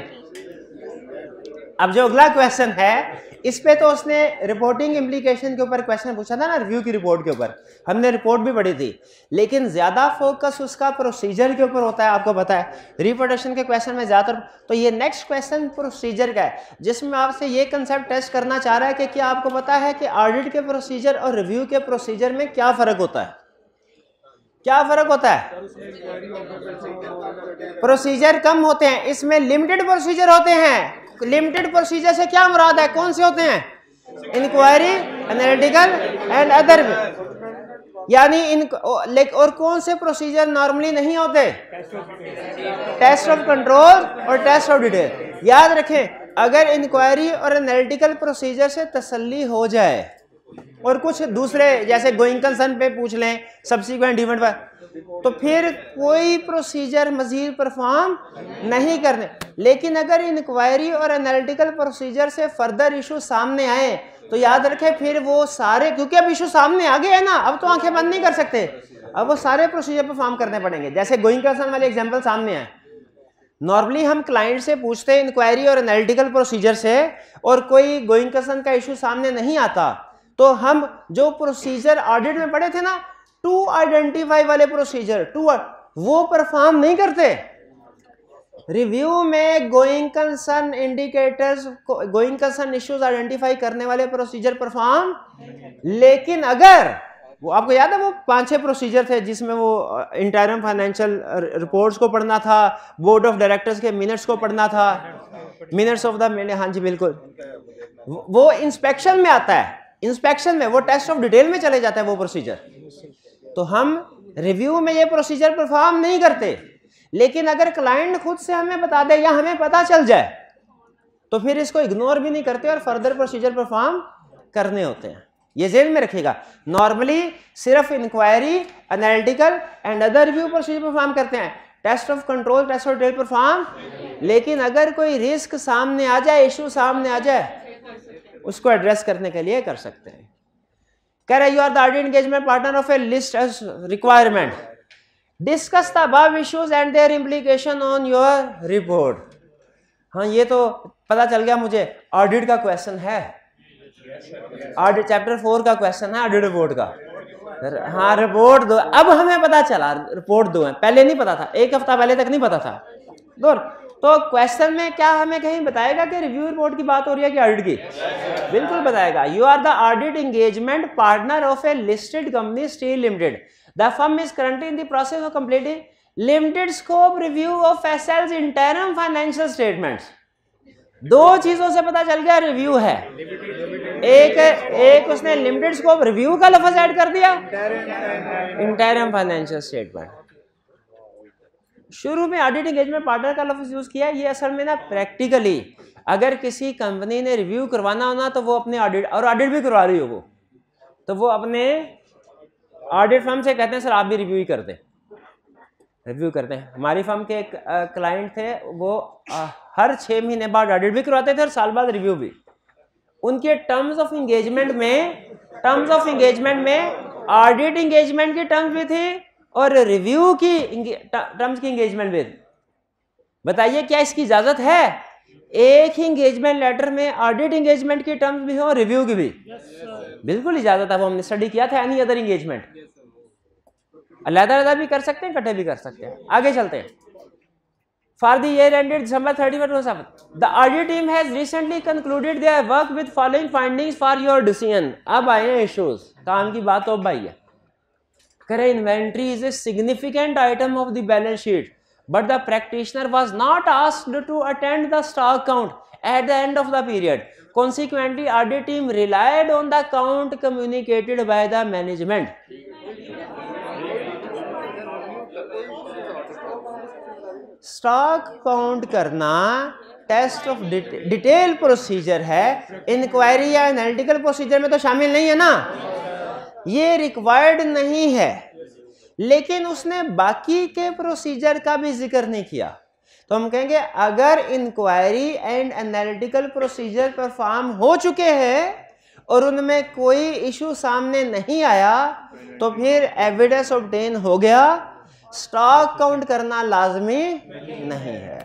अब जो अगला क्वेश्चन है इस पे तो उसने रिपोर्टिंग इम्प्लीकेशन के ऊपर क्वेश्चन पूछा था ना, रिव्यू की रिपोर्ट के ऊपर। हमने रिपोर्ट भी पढ़ी थी, लेकिन ज्यादा फोकस उसका प्रोसीजर के ऊपर होता है, आपको पता है। रिपोर्टेशन के क्वेश्चन में ज्यादातर तो ये नेक्स्ट क्वेश्चन प्रोसीजर का है, जिसमें आपसे ये कंसेप्ट टेस्ट करना चाह रहा है कि क्या आपको पता है कि ऑडिट के प्रोसीजर और रिव्यू के प्रोसीजर में क्या फर्क होता है? क्या फर्क होता है? प्रोसीजर कम होते हैं, इसमें लिमिटेड प्रोसीजर होते हैं। लिमिटेड प्रोसीजर से क्या मुराद है? कौन से होते हैं? Inquiry, analytical and other. यानी और कौन से प्रोसीजर नॉर्मली नहीं होते? टेस्ट ऑफ कंट्रोल और टेस्ट ऑफ डिटेल। याद रखें, अगर इंक्वायरी और एनालिटिकल प्रोसीजर से तसल्ली हो जाए और कुछ दूसरे जैसे गोइंग कंसर्न पे पूछ लें, सब्सिक्वेंट इवेंट पर, तो फिर कोई प्रोसीजर मजीद परफॉर्म नहीं करने। लेकिन अगर इंक्वायरी और एनालिटिकल प्रोसीजर से फर्दर इशू सामने आए तो याद रखें फिर वो सारे, क्योंकि अब इशू सामने आ गए है ना, अब तो आंखें बंद नहीं कर सकते, अब वो सारे प्रोसीजर परफॉर्म करने पड़ेंगे। जैसे गोइंग कंसर्न वाले एग्जांपल सामने आए, नॉर्मली हम क्लाइंट से पूछते हैं इंक्वायरी और एनालिटिकल प्रोसीजर से, और कोई गोइंग कंसर्न का इशू सामने नहीं आता, तो हम जो प्रोसीजर ऑडिट में पढ़े थे ना, टू आइडेंटिफाई वाले प्रोसीजर, वो परफॉर्म नहीं करते। रिव्यू में going concern indicators, going concern issues identify करने वाले प्रोसीजर परफॉर्म, लेकिन अगर वो आपको याद है वो 5-6 प्रोसीजर थे जिसमें वो इंटरम फाइनेंशियल रिपोर्ट्स को पढ़ना था, बोर्ड ऑफ डायरेक्टर्स के मिनट्स को पढ़ना था, मिनट्स ऑफ द, हाँ जी बिल्कुल, वो इंस्पेक्शन में आता है, इंस्पेक्शन में वो टेस्ट ऑफ डिटेल में चले जाता है वो प्रोसीजर। तो हम रिव्यू में ये प्रोसीजर परफॉर्म नहीं करते, लेकिन अगर क्लाइंट खुद से हमें बता दे या हमें पता चल जाए तो फिर इसको इग्नोर भी नहीं करते और फर्दर प्रोसीजर परफॉर्म करने होते हैं। ये ज़हन में रखिएगा। नॉर्मली सिर्फ inquiry, analytical and other review procedure perform करते हैं, test of control, test of detail perform, लेकिन अगर कोई रिस्क सामने आ जाए, इशू सामने आ जाए, उसको एड्रेस करने के लिए कर सकते हैं। कह रहे you are the audit engagement partner of a list as requirement, discuss the above issues and their implication on your report. हाँ ये तो पता चल गया मुझे, ऑडिट का क्वेश्चन है, ऑडिट चैप्टर 4 का क्वेश्चन है ऑडिट रिपोर्ट का। हाँ रिपोर्ट दो, अब हमें पता चला रिपोर्ट दो है, पहले नहीं पता था, एक हफ्ता पहले तक नहीं पता था। तो क्वेश्चन में क्या हमें कहीं बताएगा कि रिव्यू रिपोर्ट की बात हो रही है कि ऑडिट की? बिल्कुल बताएगा। You are the audit engagement partner of a listed company steel limited, the firm is currently in the process of completing limited scope review of SL's interim financial statements. दो चीजों से पता चल गया रिव्यू है। एक उसने लिमिटेड स्कोप रिव्यू का लफ्ज ऐड कर दिया, इंटरिम फाइनेंशियल स्टेटमेंट। शुरू में ऑडिट एंगेजमेंट पार्टनर का लफ्ज यूज किया। ये असल में ना प्रैक्टिकली अगर किसी कंपनी ने रिव्यू करवाना हो ना तो वो अपने ऑडिट भी करवा रही हो वो, तो वो अपने ऑडिट फर्म से कहते हैं सर आप भी रिव्यू ही करते हैं, रिव्यू करते हैं। हमारी फर्म के एक क्लाइंट थे, वो हर 6 महीने बाद ऑडिट भी करवाते थे और साल बाद रिव्यू भी। उनके टर्म्स ऑफ एंगेजमेंट में ऑडिट एंगेजमेंट की टर्म्स भी थी और रिव्यू की टर्म्स की एंगेजमेंट भी। बताइए क्या इसकी इजाजत है? एक ही एंगेजमेंट लेटर में ऑडिट एंगेजमेंट की टर्म्स भी हो, रिव्यू की भी? बिल्कुल इजाजत है, वो हमने स्टडी किया था। एनी अदर एंगेजमेंट अलग-अलग भी कर सकते हैं, इकट्ठे भी कर सकते हैं। आगे चलते हैं। For the year ended December 31, the audit team has recently concluded their work with following findings for your decision. अब आए हैं इश्यूज, काम की बात तो अब आई है। करे inventory is a significant item of the balance sheet but the practitioner was not asked to attend the stock count at the end of the period. Consequently, audit team relied on the count communicated by the management. Stock count करना test of detail procedure है, inquiry या analytical procedure में तो शामिल नहीं है ना, ये रिक्वायर्ड नहीं है। लेकिन उसने बाकी के प्रोसीजर का भी जिक्र नहीं किया। तो हम कहेंगे अगर inquiry and analytical procedure perform हो चुके हैं और उनमें कोई इशू सामने नहीं आया तो फिर एविडेंस ऑब्टेन हो गया, स्टॉक काउंट करना लाजमी नहीं है।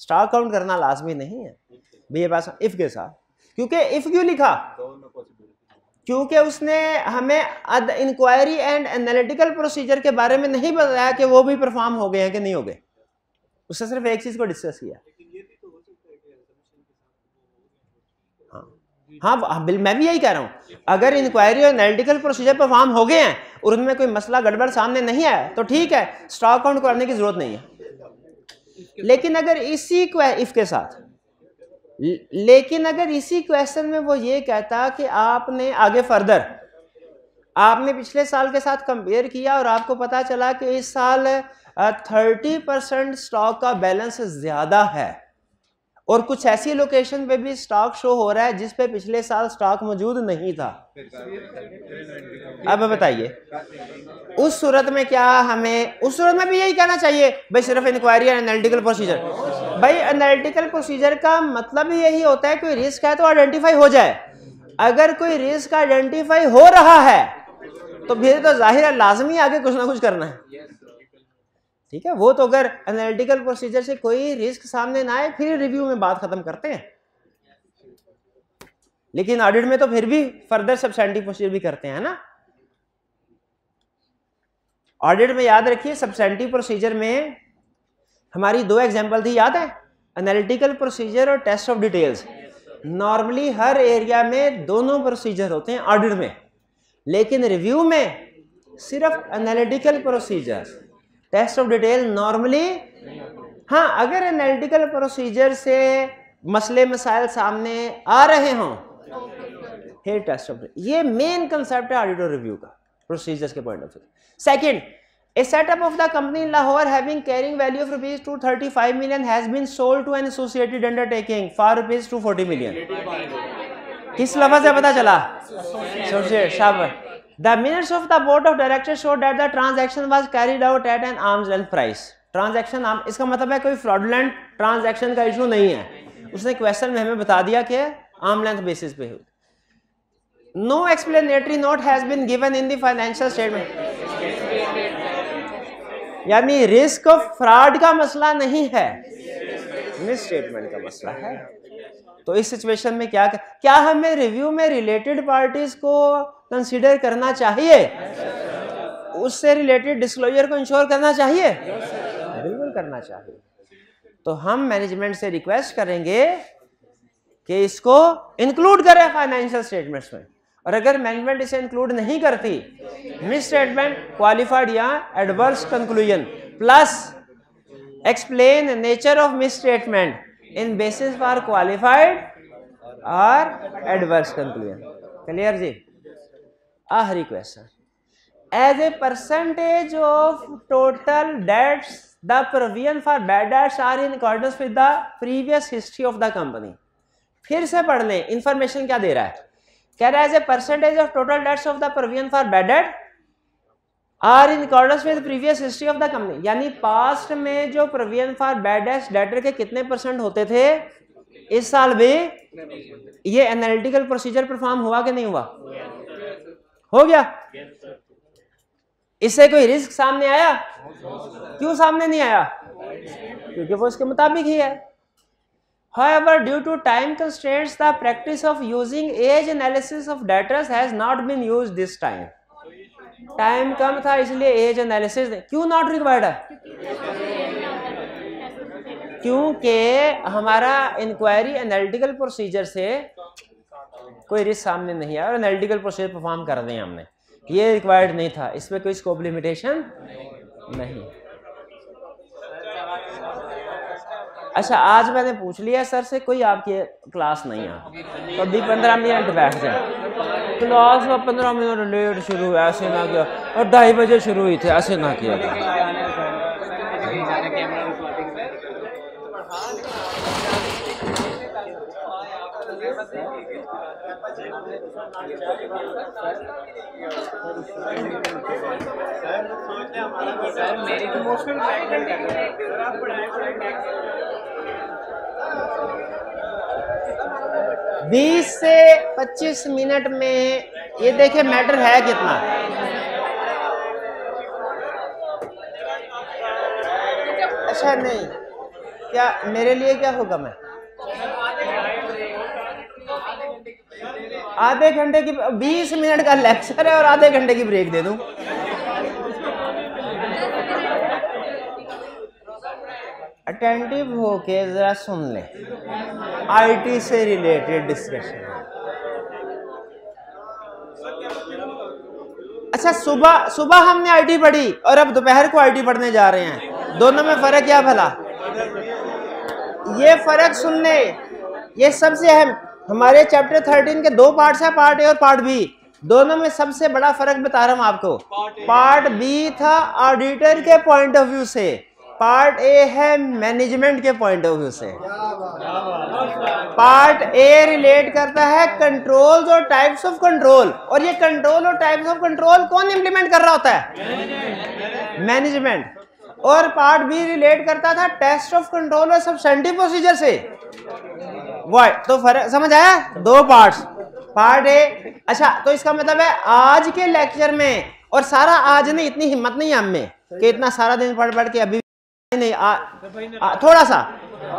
स्टॉक काउंट करना लाजमी नहीं है भैया पास इफ के साथ। क्योंकि इफ क्यों लिखा? क्योंकि उसने हमें इंक्वायरी एंड एनालिटिकल प्रोसीजर के बारे में नहीं बताया कि वो भी परफॉर्म हो गए हैं कि नहीं हो गए। उसने सिर्फ एक चीज को डिस्कस किया। हाँ, मैं भी यही कह रहा हूं, अगर इंक्वायरी और एनालिटिकल प्रोसीजर परफॉर्म हो गए हैं और उनमें कोई मसला गड़बड़ सामने नहीं आया तो ठीक है, स्टॉक काउंट करने की जरूरत नहीं है। लेकिन अगर इसी इफ के साथ, लेकिन अगर इसी क्वेश्चन में वो ये कहता कि आपने आगे फर्दर आपने पिछले साल के साथ कंपेयर किया और आपको पता चला कि इस साल 30% स्टॉक का बैलेंस ज्यादा है और कुछ ऐसी लोकेशन पे भी स्टॉक शो हो रहा है जिस पे पिछले साल स्टॉक मौजूद नहीं था। अब बताइए उस सूरत में क्या हमें, उस सूरत में भी यही कहना चाहिए भाई सिर्फ इंक्वायरी और एनालिटिकल प्रोसीजर? भाई एनालिटिकल प्रोसीजर का मतलब ही यही होता है कोई रिस्क है तो आइडेंटिफाई हो जाए। अगर कोई रिस्क आइडेंटिफाई हो रहा है तो फिर तो जाहिर है लाजमी आगे कुछ ना कुछ करना है। ठीक है, वो तो अगर एनालिटिकल प्रोसीजर से कोई रिस्क सामने ना आए फिर रिव्यू में बात खत्म करते हैं, लेकिन ऑडिट में तो फिर भी फर्दर सब्सटेंटिव प्रोसीजर भी करते हैं ना। ऑडिट में याद रखिए सब्सटेंटिव प्रोसीजर में हमारी 2 एग्जांपल थी, याद है? एनालिटिकल प्रोसीजर और टेस्ट ऑफ डिटेल्स। नॉर्मली हर एरिया में दोनों प्रोसीजर होते हैं ऑडिट में, लेकिन रिव्यू में सिर्फ analytical procedure, test of detail normally. हाँ, अगर एनालिटिकल प्रोसीजर से मसले मसाइल सामने आ रहे हों फिर टेस्ट ऑफ, ये मेन कंसेप्ट है ऑडिट और रिव्यू का प्रोसीजर्स के point of view. Second, a setup of the company in Lahore having carrying value of rupees 235 million has been sold to an associated undertaking for rupees 240 million. किस लफ्ज़ से पता चला? associate शाबाश। The minutes of the board of directors showed that the transaction was carried out at an arm's length price. Transaction इसका मतलब है कोई फ्रॉडुलेंट ट्रांजैक्शन का इशू नहीं है। उसने क्वेश्चन में हमें बता दिया कि आर्म लेंथ बेसिस पे हुई। No explanatory note has been given in the financial statement. यानी रिस्क ऑफ फ्रॉड का मसला नहीं है, मिस स्टेटमेंट का मसला है। तो इस सिचुएशन में क्या हमें रिव्यू में रिलेटेड पार्टीज को कंसीडर करना चाहिए? उससे रिलेटेड डिस्क्लोजर को इंश्योर करना चाहिए? बिल्कुल करना चाहिए। तो हम मैनेजमेंट से रिक्वेस्ट करेंगे कि इसको इंक्लूड करें फाइनेंशियल स्टेटमेंट्स में, और अगर मैनेजमेंट इसे इंक्लूड नहीं करती, मिस स्टेटमेंट, क्वालिफाइड या adverse conclusion, plus explain nature of misstatement in basis for qualified और एडवर्स कंक्लूजन। क्लियर जी। आखिरी question, as a percentage of total debts the provision for bad debts are in accordance with the previous history of the company. फिर से पढ़ लें, information क्या दे रहा है, कह रहा है as a percentage of total debts of the provision for bad debt are in accordance with previous history of the company. यानी पास्ट में जो provision for bad debts debtor के कितने % होते थे, इस साल भी ये एनालिटिकल प्रोसीजर परफॉर्म हुआ कि नहीं हुआ? हो गया। इससे कोई रिस्क सामने आया? क्यों सामने नहीं आया? क्योंकि वो इसके मुताबिक ही है। However, due to time constraints, the practice of using age analysis of data has not been used this time. Time कम था इसलिए एज एनालिसिस क्यों नॉट रिक्वायर्ड है? क्योंकि हमारा इंक्वायरी एनालिटिकल प्रोसीजर से कोई रिस्क सामने नहीं आया और एनालिटिकल प्रोसीजर परफॉर्म कर दें हमने, ये रिक्वायर्ड नहीं था, इसमें कोई स्कोप लिमिटेशन नहीं। अच्छा, आज मैंने पूछ लिया सर से कोई आपकी क्लास नहीं है तो अभी 15 मिनट बैठ जाए। क्लास 15 मिनट लेट शुरू, ऐसे ना किया, और 2:30 बजे शुरू हुई थी, ऐसे ना किया। बीस से 25 मिनट में ये देखे मैटर है कितना। अच्छा नहीं, क्या मेरे लिए क्या होगा? मैं आधे घंटे की 20 मिनट का लेक्चर है और आधे घंटे की ब्रेक दे दूं? अटेंटिव होके जरा सुन ले, आईटी से रिलेटेड डिस्कशन। अच्छा, सुबह हमने आईटी पढ़ी और अब दोपहर को आईटी पढ़ने जा रहे हैं, दोनों में फर्क क्या भला? ये फर्क सुन ले, ये सबसे अहम। हमारे चैप्टर 13 के 2 पार्ट्स हैं, पार्ट ए और पार्ट बी। दोनों में सबसे बड़ा फर्क बता रहा हूं आपको। पार्ट बी था ऑडिटर के पॉइंट ऑफ व्यू से, पार्ट ए है मैनेजमेंट के पॉइंट ऑफ व्यू से। पार्ट ए रिलेट करता है कंट्रोल्स और टाइप्स ऑफ कंट्रोल, और ये कंट्रोल और टाइप्स ऑफ कंट्रोल कौन इंप्लीमेंट कर रहा होता है? मैनेजमेंट। और पार्ट बी रिलेट करता था टेस्ट ऑफ कंट्रोल और सब्सटेंटिव प्रोसीजर से। वाई तो फर्क समझ आया? 2 पार्ट्स, पार्ट ए। अच्छा, तो इसका मतलब है आज के लेक्चर में, और सारा आज नहीं, इतनी हिम्मत नहीं है हम में कि इतना सारा दिन पढ़ के अभी नहीं, थोड़ा सा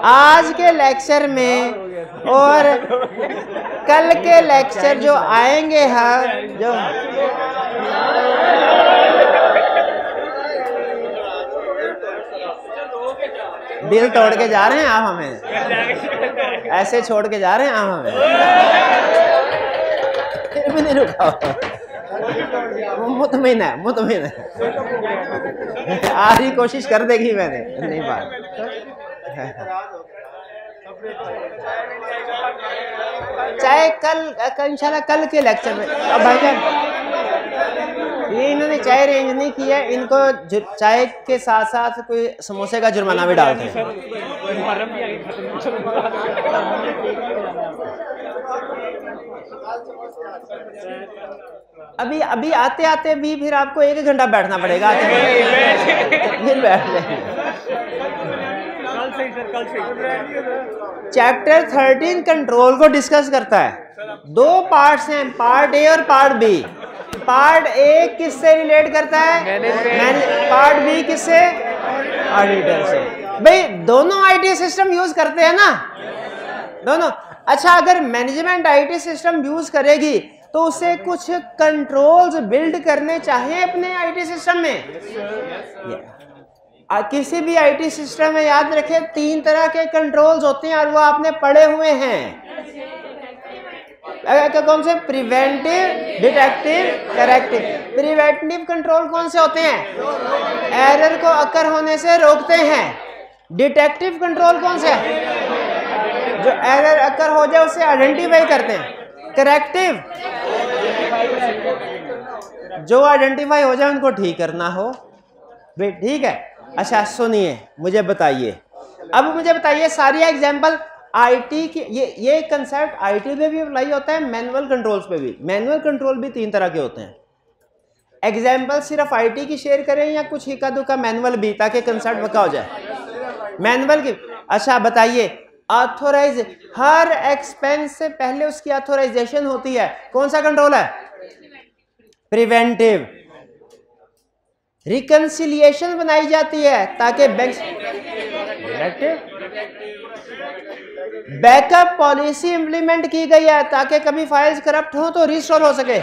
आज के लेक्चर में और कल के लेक्चर जो आएंगे हैं, जो दिल तोड़ के जा रहे हैं आप हमें, ऐसे छोड़ के जा रहे हैं आप हमें, फिर भी नहीं रुका। मुतमिन है आधी कोशिश कर देगी, मैंने नहीं बात। चाहे कल इंशाल्लाह कल के लेक्चर में। अब भाईजान ये इन्होंने चाय रेंज नहीं किया, इनको चाय के साथ साथ कोई समोसे का जुर्माना भी डालते हैं। अभी आते आते भी फिर आपको 1 घंटा बैठना पड़ेगा। फिर बैठ चैप्टर 13 कंट्रोल को डिस्कस करता है। 2 पार्ट्स हैं, पार्ट ए और पार्ट बी। पार्ट ए किससे रिलेट करता है? पार्ट बी किससे? ऑडिटर से। भाई दोनों आईटी सिस्टम यूज करते हैं ना, दोनों। अच्छा, अगर मैनेजमेंट आईटी सिस्टम यूज करेगी तो उसे कुछ कंट्रोल्स बिल्ड करने चाहिए अपने आईटी सिस्टम में। किसी भी आईटी सिस्टम में याद रखें 3 तरह के कंट्रोल्स होते हैं और वो आपने पढ़े हुए हैं। कौन से? Preventive, detective, corrective. Preventive control कौन से होते हैं? एरर को अकर होने से रोकते हैं। डिटेक्टिव कंट्रोल कौन से है? जो एरर अकर हो जाए उसे आइडेंटिफाई करते हैं। करेक्टिव जो आइडेंटिफाई हो जाए उनको ठीक करना हो। ठीक है, अच्छा सुनिए, मुझे बताइए, अब मुझे बताइए सारी एग्जांपल आईटी की, ये कंसेप्ट आईटी पे भी अप्लाई होता है, मैनुअल कंट्रोल्स पे भी। मैनुअल कंट्रोल भी 3 तरह के होते हैं। एग्जांपल सिर्फ आईटी की शेयर करें या कुछ इक्का दुक्का मैनुअल भी, ताकि कंसेप्ट पक्का हो जाए। मैनुअल की, अच्छा बताइए, ऑथोराइज, हर एक्सपेंस से पहले उसकी ऑथोराइजेशन होती है, कौन सा कंट्रोल है? प्रिवेंटिव। रिकंसिलिएशन बनाई जाती है ताकि बैंक, बैकअप पॉलिसी इंप्लीमेंट की गई है ताकि कभी फाइल्स करप्ट हो तो रिस्टोर हो सके।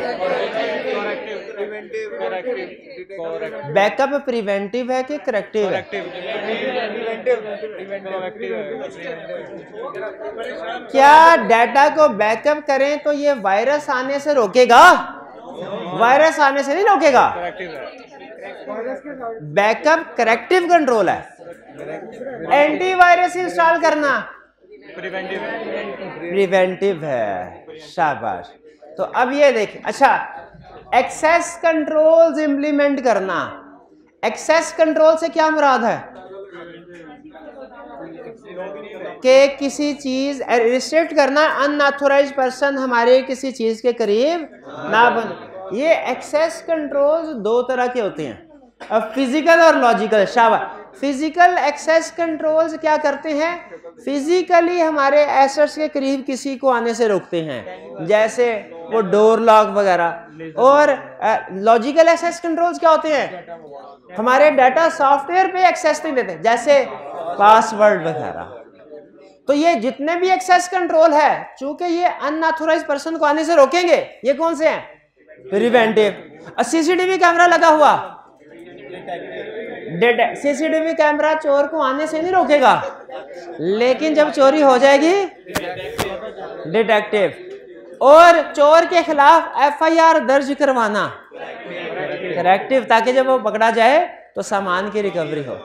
बैकअप प्रिवेंटिव है कि करेक्टिव है? क्या डाटा को बैकअप करें तो ये वायरस आने से रोकेगा? वायरस आने से नहीं रोकेगा। बैकअप करेक्टिव कंट्रोल है। एंटीवायरस इंस्टॉल करना प्रिवेंटिव है। शाबाश। तो अब ये देखिए, अच्छा एक्सेस कंट्रोल्स इंप्लीमेंट करना, एक्सेस कंट्रोल से क्या मुराद है? कि किसी चीज रिस्ट्रिक्ट करना, अनऑथोराइज पर्सन हमारे किसी चीज के करीब ना बन। ये एक्सेस कंट्रोल्स 2 तरह के होते हैं, अब फिजिकल और लॉजिकल। शाबाश। फिजिकल एक्सेस कंट्रोल्स क्या करते हैं? फिजिकली हमारे एसेट्स के करीब किसी को आने से रोकते हैं, जैसे वो डोर लॉक वगैरह। और लॉजिकल एक्सेस कंट्रोल्स क्या होते हैं? हमारे डाटा सॉफ्टवेयर पे एक्सेस नहीं देते, जैसे पासवर्ड वगैरह। तो ये जितने भी एक्सेस कंट्रोल है, चूंकि ये अनऑथोराइज पर्सन को आने से रोकेंगे, ये कौन से हैं? प्रिवेंटिव। सीसीटीवी कैमरा लगा हुआ, सीसीटीवी कैमरा चोर को आने से नहीं रोकेगा, लेकिन जब चोरी हो जाएगी डिटेक्टिव। और चोर के खिलाफ एफआईआर दर्ज करवाना करेक्टिव, ताकि जब वो पकड़ा जाए तो सामान की रिकवरी हो।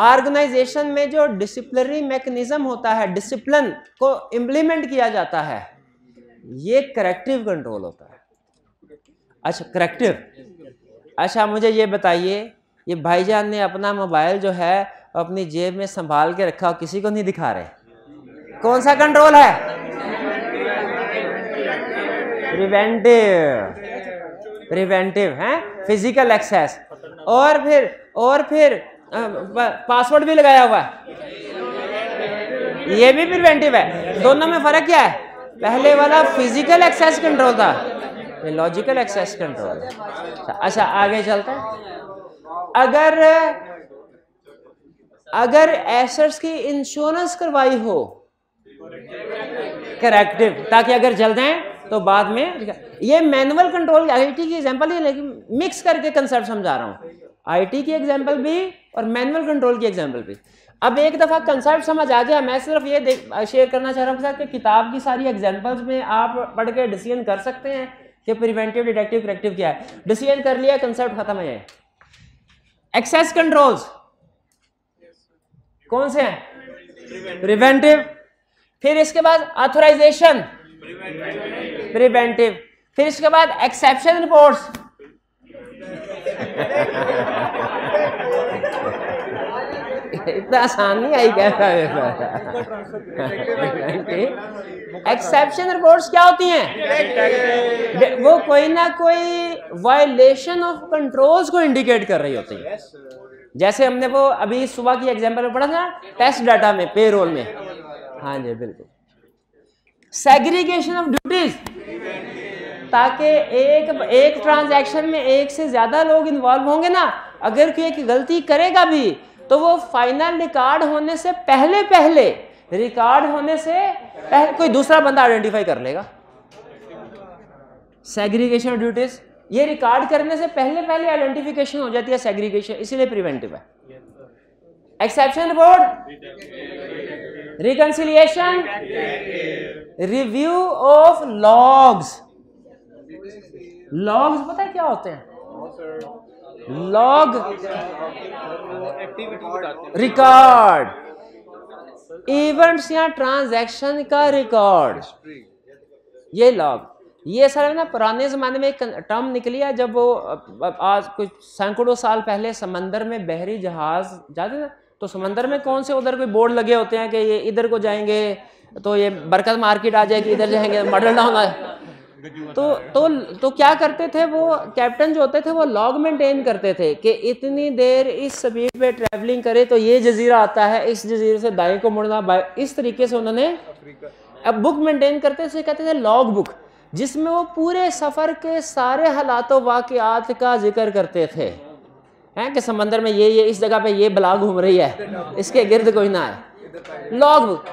ऑर्गेनाइजेशन में जो डिसिप्लिनरी मैकेनिज्म होता है, डिसिप्लिन को इम्प्लीमेंट किया जाता है, ये करेक्टिव कंट्रोल होता है। अच्छा करेक्टिव। अच्छा मुझे ये बताइए, ये भाईजान ने अपना मोबाइल जो है अपनी जेब में संभाल के रखा, किसी को नहीं दिखा रहे, कौन सा कंट्रोल है? प्रिवेंटिव। प्रिवेंटिव है, फिजिकल एक्सेस। और फिर पासवर्ड भी लगाया हुआ है, ये भी प्रिवेंटिव है। दोनों में फर्क क्या है? पहले वाला फिजिकल एक्सेस कंट्रोल था, ये लॉजिकल एक्सेस कंट्रोल है। अच्छा आगे चलते हैं। अगर एसेट्स की इंश्योरेंस करवाई हो, करेक्टिव, ताकि अगर जल जाए तो बाद में। ये मैनुअल कंट्रोल आईटी की एग्जांपल है, लेकिन मिक्स करके कंसेप्ट समझा रहा हूं, आईटी की एग्जांपल भी और मैनुअल कंट्रोल की एग्जांपल भी। अब एक दफा कंसेप्ट समझ आ गया, मैं सिर्फ ये शेयर करना चाह रहा हूं कि किताब की सारी एग्जांपल्स में आप पढ़ के डिसीजन कर सकते हैं कि प्रिवेंटिव, डिटेक्टिव, करेक्टिव क्या है। डिसीजन कर लिया, कंसेप्ट खत्म है। एक्सेस कंट्रोल्स कौन से हैं? प्रिवेंटिव। फिर इसके बाद ऑथराइजेशन, प्रिवेंटिव। फिर इसके बाद एक्सेप्शन रिपोर्ट्स, इतना आसान नहीं आई क्या? एक्सेप्शन रिपोर्ट्स क्या होती हैं? वो कोई ना कोई वायलेशन ऑफ कंट्रोल्स को इंडिकेट कर रही होती है। जैसे हमने वो अभी सुबह की एग्जांपल में पढ़ा था, टेस्ट डाटा में, पेरोल में। हाँ जी बिल्कुल। सेग्रीगेशन ऑफ ड्यूटीज, ताकि एक ट्रांजैक्शन में एक से ज्यादा लोग इन्वॉल्व होंगे ना, अगर कोई एक गलती करेगा भी तो वो फाइनल रिकॉर्ड होने से पहले कोई दूसरा बंदा आइडेंटिफाई कर लेगा। सेग्रीगेशन ऑफ ड्यूटीज, ये रिकॉर्ड करने से पहले आइडेंटिफिकेशन हो जाती है, सेग्रीगेशन, इसीलिए प्रिवेंटिव है। Exception report, reconciliation, review of logs. Logs पता है क्या होते हैं? लॉग रिकॉर्ड, इवेंट्स या ट्रांजैक्शन का रिकॉर्ड, ये लॉग। ये सर ना पुराने ज़माने में एक टर्म निकली है, जब वो आज कुछ सैकड़ों साल पहले समंदर में बहरी जहाज़ जाते ना, तो समंदर में कौन से उधर कोई बोर्ड लगे होते हैं कि ये इधर को जाएंगे तो ये बरकत मार्केट आ जाएगी, इधर जाएंगे मॉडल डाउन आए। तो क्या करते थे वो कैप्टन जो होते थे वो लॉग मेंटेन करते थे कि इतनी देर इस स्पीड पे ट्रैवलिंग करे तो ये जजीरा आता है, इस जजीरे से दाएं को मुड़ना, इस तरीके से उन्होंने अब बुक मेंटेन करते थे, कहते थे लॉग बुक, जिसमें वो पूरे सफ़र के सारे हालातों वाक़यात का जिक्र करते थे, हैं कि समंदर में ये इस जगह पे ये बला घूम रही है, इसके गिर्द कोई ना है, लॉग बुक।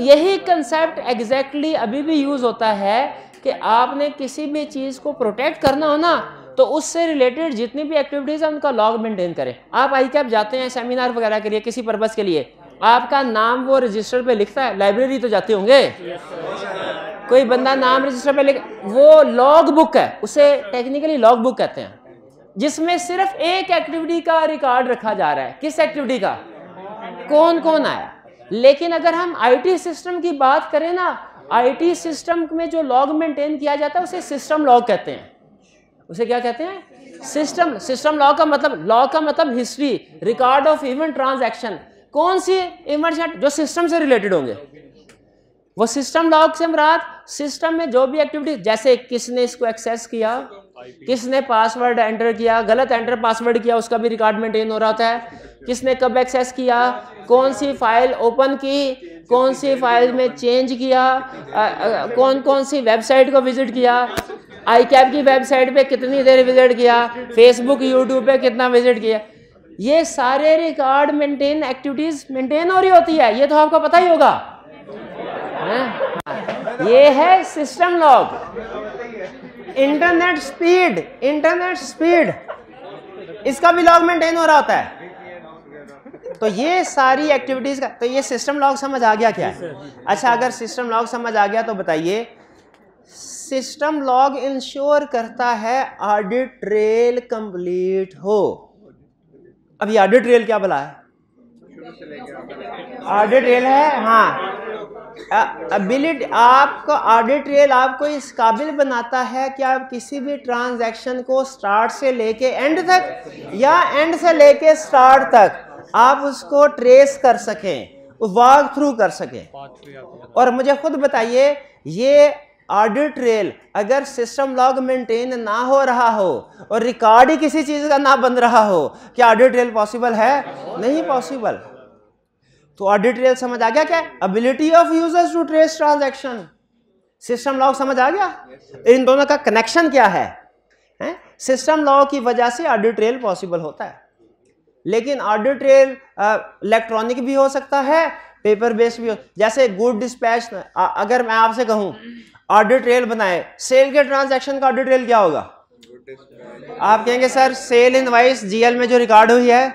यही कंसेप्ट एग्जैक्टली अभी भी यूज़ होता है कि आपने किसी भी चीज़ को प्रोटेक्ट करना हो ना, तो उससे रिलेटेड जितनी भी एक्टिविटीज़ हैं उनका लॉग मेंटेन करें। आप ICAP जाते हैं सेमिनार वगैरह के लिए, किसी पर्पज़ के लिए, आपका नाम वो रजिस्टर पे लिखता है, लाइब्रेरी तो जाते होंगे, कोई बंदा नाम रजिस्टर पे लिख, वो लॉग बुक है, उसे टेक्निकली लॉग बुक कहते हैं, जिसमें सिर्फ एक एक्टिविटी का रिकॉर्ड रखा जा रहा है। किस एक्टिविटी का, कौन कौन आया। लेकिन अगर हम IT सिस्टम की बात करें ना, IT सिस्टम में जो लॉग मेंटेन किया जाता है उसे सिस्टम लॉग कहते हैं। उसे क्या कहते हैं, सिस्टम लॉग का मतलब history, record of event transaction. कौन सी इवेंट जो सिस्टम से रिलेटेड होंगे, वो सिस्टम लॉग से मुराद सिस्टम में जो भी एक्टिविटी, जैसे किसने इसको एक्सेस किया, किसने पासवर्ड एंटर किया, गलत एंटर पासवर्ड किया, उसका भी रिकॉर्ड मेंटेन हो रहा होता है, किसने कब एक्सेस किया, कौन सी फाइल ओपन की, कौन सी फाइल में चेंज किया, कौन कौन सी वेबसाइट को विजिट किया, ICAP की वेबसाइट पे कितनी देर विजिट किया, फेसबुक यूट्यूब पे कितना विजिट किया, ये सारे रिकॉर्ड मेंटेन एक्टिविटीज मेंटेन हो रही होती है। ये तो आपको पता ही होगा, ये है सिस्टम लॉग। इंटरनेट स्पीड इसका भी लॉग मेंटेन हो रहा होता है। तो ये सारी एक्टिविटीज का, तो ये सिस्टम लॉग समझ आ गया क्या है। अच्छा, अगर सिस्टम लॉग समझ आ गया तो बताइए, सिस्टम लॉग इंश्योर करता है ऑडिट ट्रेल कंप्लीट हो। अब ये ऑडिट ट्रेल क्या भला है, ऑडिट ट्रेल है, हाँ, एबिलिटी आपको, ऑडिट ट्रेल आपको इस काबिल बनाता है कि आप किसी भी ट्रांजैक्शन को स्टार्ट से लेके एंड तक या एंड से लेके स्टार्ट तक आप उसको ट्रेस कर सकें, वॉक थ्रू कर सकें। और मुझे खुद बताइए, ये ऑडिट ट्रेल अगर सिस्टम लॉग मेंटेन ना हो रहा हो और रिकॉर्ड ही किसी चीज का ना बन रहा हो, क्या ऑडिट ट्रेल पॉसिबल है, नहीं पॉसिबल। तो ऑडिट ट्रेल समझ आ गया क्या, ability of users to trace transaction. System log समझ आ गया, इन दोनों का कनेक्शन क्या है, सिस्टम लॉग की वजह से ऑडिट ट्रेल पॉसिबल होता है। लेकिन ऑडिट ट्रेल इलेक्ट्रॉनिक भी हो सकता है, पेपर बेस्ड भी हो, जैसे गुड डिस्पैच। अगर मैं आपसे कहूं ऑडिट ट्रेल बनाए सेल के ट्रांजैक्शन का, ऑडिट ट्रेल क्या होगा, आप कहेंगे सर सेल इनवाइस GL में जो रिकॉर्ड हुई है,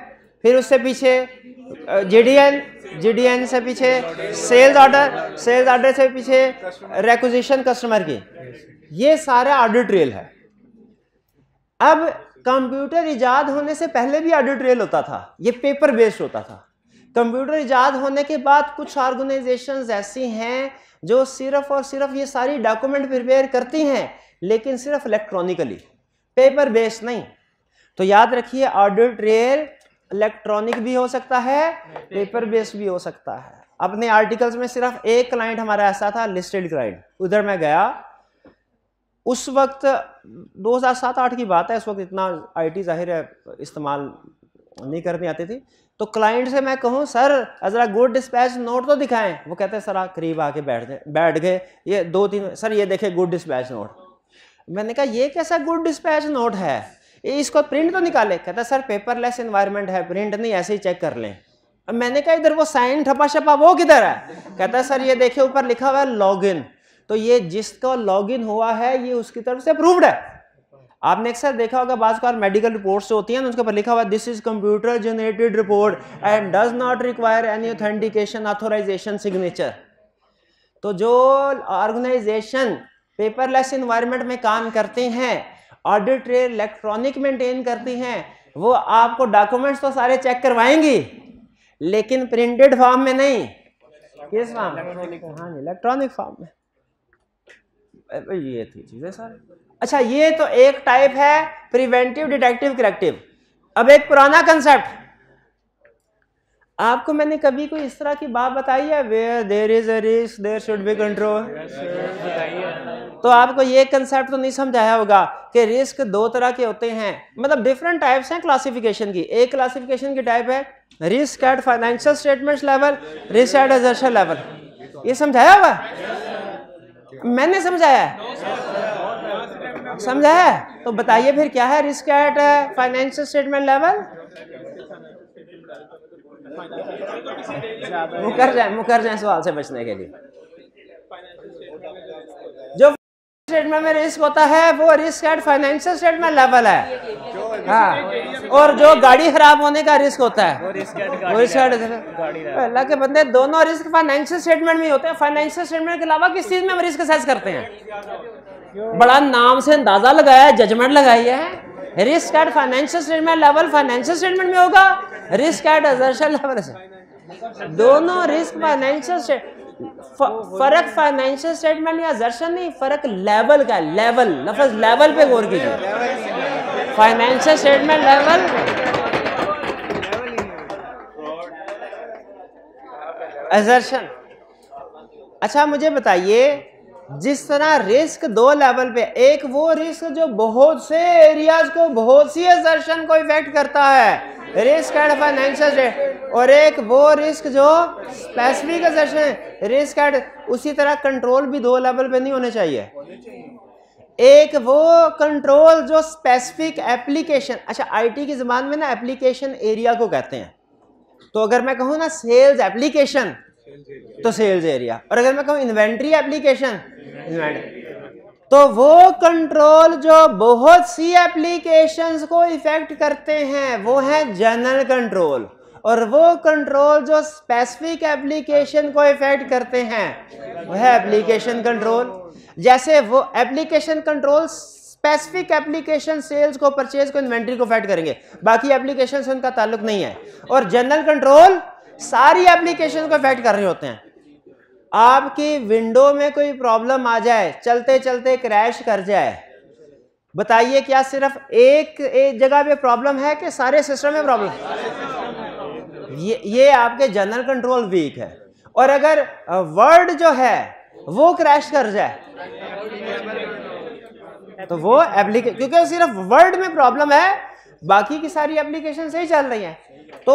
फिर उससे पीछे GDN से पीछे सेल्स ऑर्डर से पीछे रिक्विजिशन कस्टमर की, ये सारा ऑडिट ट्रेल है। अब कंप्यूटर इजाद होने से पहले भी ऑडिट ट्रेल होता था, ये पेपर बेस्ड होता था। कंप्यूटर इजाद होने के बाद कुछ ऑर्गेनाइजेशंस ऐसी हैं जो सिर्फ और सिर्फ ये सारी डॉक्यूमेंट प्रिपेयर करती हैं, लेकिन सिर्फ इलेक्ट्रॉनिकली, पेपर बेस्ड नहीं। तो याद रखिए, ऑडिट ट्रेल इलेक्ट्रॉनिक भी हो सकता है, पेपर बेस्ड भी हो सकता है। अपने आर्टिकल्स में सिर्फ एक क्लाइंट हमारा ऐसा था, लिस्टेड क्लाइंट, उधर मैं गया, उस वक्त 2007-8 की बात है, उस वक्त इतना IT जाहिर है इस्तेमाल नहीं करनी आती थी। तो क्लाइंट से मैं कहूँ सर ज़रा गुड डिस्पैच नोट तो दिखाएं, वो कहते हैं सर आप करीब आके बैठ गए, ये 2-3 सर ये देखे गुड डिस्पैच नोट। मैंने कहा ये कैसा गुड डिस्पैच नोट है, इसको प्रिंट तो निकाले। कहता सर पेपरलेस एनवायरनमेंट है, प्रिंट नहीं, ऐसे ही चेक कर लें। अब मैंने कहा इधर वो साइन ठपा शपा वो किधर है। कहता सर ये देखिए ऊपर लिखा हुआ है लॉगिन, तो ये जिसका लॉगिन हुआ है ये उसकी तरफ से अप्रूव्ड है। आपने अक्सर देखा होगा बाज़ बार मेडिकल रिपोर्ट्स होती हैं, उसके ऊपर लिखा हुआ this is computer generated report and does not require any authentication authorisation signature. तो जो ऑर्गेनाइजेशन पेपरलेस इन्वायरमेंट में काम करते हैं, ऑडिट ट्रेल इलेक्ट्रॉनिक मेंटेन करती हैं, वो आपको डॉक्यूमेंट्स तो सारे चेक करवाएंगी, लेकिन प्रिंटेड फॉर्म में नहीं किस फॉर्म? हाँ इलेक्ट्रॉनिक फॉर्म में, ये थी चीजें सर। अच्छा ये तो एक टाइप है प्रिवेंटिव डिटेक्टिव करेक्टिव। अब एक पुराना कंसेप्ट, आपको मैंने कभी कोई इस तरह की बात बताई है, where there is a risk there should be control? तो आपको ये कंसेप्ट तो नहीं समझाया होगा कि रिस्क दो तरह के होते हैं, मतलब डिफरेंट टाइप्स हैं क्लासिफिकेशन की। एक क्लासिफिकेशन की टाइप है risk at financial statements level, risk at assertion level. ये समझाया हुआ मैंने? समझाया है? समझाया है? तो बताइए फिर क्या है risk at financial statement level? मुकर जाए सवाल से बचने के लिए। जो स्टेटमेंट में रिस्क होता है वो risk at financial statement level है। हाँ, और जो गाड़ी खराब होने का रिस्क होता है वो रिस्क अल्लाह के बंदे, दोनों रिस्क फाइनेंशियल स्टेटमेंट में होते हैं। फाइनेंशियल स्टेटमेंट के अलावा किस चीज में हम रिस्क असेस करते हैं? बड़ा नाम से अंदाजा लगाया है, जजमेंट लगाई है। Risk at financial statement level financial statement में होगा, रिस्क एट असर्शन लेवल से। दोनों रिस्क फाइनेंशियल फर्क फाइनेंशियल स्टेटमेंट या असर्शन नहीं, फर्क लेवल का। लेवल, लफ्ज लेवल पे गौर कीजिए। Financial statement level, assertion. अच्छा मुझे बताइए, जिस तरह रिस्क दो लेवल पे, एक वो रिस्क जो बहुत से एरियाज को, बहुत सी असर्शन को इफेक्ट करता है, रिस्क एट फाइनेंशियल, और एक वो रिस्क जो स्पेसिफिक असर्शन, रिस्क एट। उसी तरह कंट्रोल भी दो लेवल पे नहीं होने चाहिए। एक वो कंट्रोल जो स्पेसिफिक एप्लीकेशन, अच्छा आईटी की जबान में ना एप्लीकेशन एरिया को कहते हैं। तो अगर मैं कहूँ ना सेल्स एप्लीकेशन तो सेल्स एरिया, और अगर मैं कहूँ इन्वेंट्री एप्लीकेशन, इन्वेंट्री। तो वो कंट्रोल जो बहुत सी एप्लीकेशंस को इफेक्ट करते हैं वो है जनरल कंट्रोल, और वो कंट्रोल जो स्पेसिफिक एप्लीकेशन को इफेक्ट करते हैं वो है एप्लीकेशन कंट्रोल। जैसे वो application control specific application sales को, परचेज को, इन्वेंट्री को इफेक्ट करेंगे, बाकी एप्लीकेशन से उनका ताल्लुक नहीं है। और जनरल कंट्रोल सारी एप्लीकेशन को इफेक्ट कर रहे होते हैं। आपकी विंडो में कोई प्रॉब्लम आ जाए, चलते चलते क्रैश कर जाए, बताइए क्या सिर्फ एक जगह पे प्रॉब्लम है कि सारे सिस्टम में प्रॉब्लम? ये आपके जनरल कंट्रोल वीक है। और अगर वर्ड जो है वो क्रैश कर जाए तो वो एप्लीकेशन, क्योंकि सिर्फ वर्ड में प्रॉब्लम है, बाकी की सारी एप्लीकेशन सही चल रही हैं। तो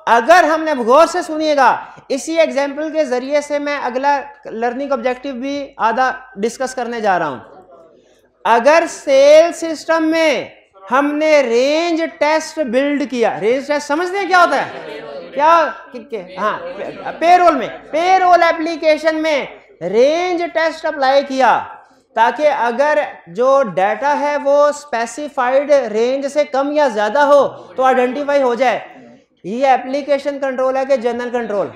अगर हमने गौर से सुनिएगा, इसी एग्जाम्पल के जरिए से मैं अगला लर्निंग ऑब्जेक्टिव भी आधा डिस्कस करने जा रहा हूं। अगर सेल सिस्टम में हमने रेंज टेस्ट बिल्ड किया, रेंज टेस्ट समझते हैं क्या होता है? क्या हाँ, पेरोल में, पेरोल एप्लीकेशन में रेंज टेस्ट अप्लाई किया ताकि अगर जो डाटा है वो स्पेसिफाइड रेंज से कम या ज्यादा हो तो आइडेंटिफाई हो जाए। ये एप्लीकेशन कंट्रोल है कि जनरल कंट्रोल?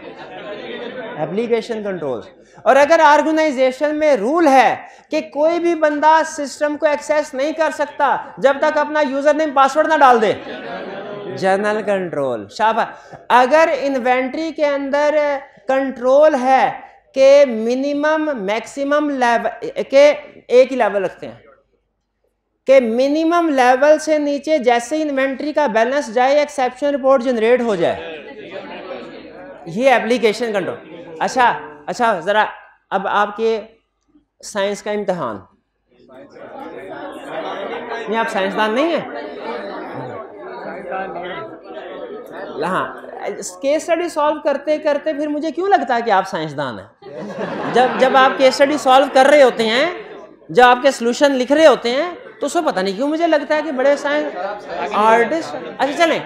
Application control. और अगर ऑर्गेनाइजेशन में रूल है कि कोई भी बंदा सिस्टम को एक्सेस नहीं कर सकता जब तक अपना यूजर नेम पासवर्ड ना डाल दे, जनरल कंट्रोल। शाबाश। अगर इन्वेंट्री के अंदर कंट्रोल है कि मिनिमम मैक्सिमम लेवल के एक ही लेवल रखते हैं कि मिनिमम लेवल से नीचे जैसे ही इन्वेंट्री का बैलेंस जाए एक्सेप्शन रिपोर्ट जनरेट हो जाए, ये एप्लीकेशन कंट्रोल। अच्छा जरा अब आपके साइंस का इम्तिहान, नहीं आप साइंसदान नहीं है? हाँ, केस स्टडी सॉल्व करते करते फिर मुझे क्यों लगता है कि आप साइंसदान हैं? जब आप केस स्टडी सॉल्व कर रहे होते हैं, जब आपके सॉल्यूशन लिख रहे होते हैं, तो उसको पता नहीं क्यों मुझे लगता है कि बड़े साइंस आर्टिस्ट। अच्छा चलें,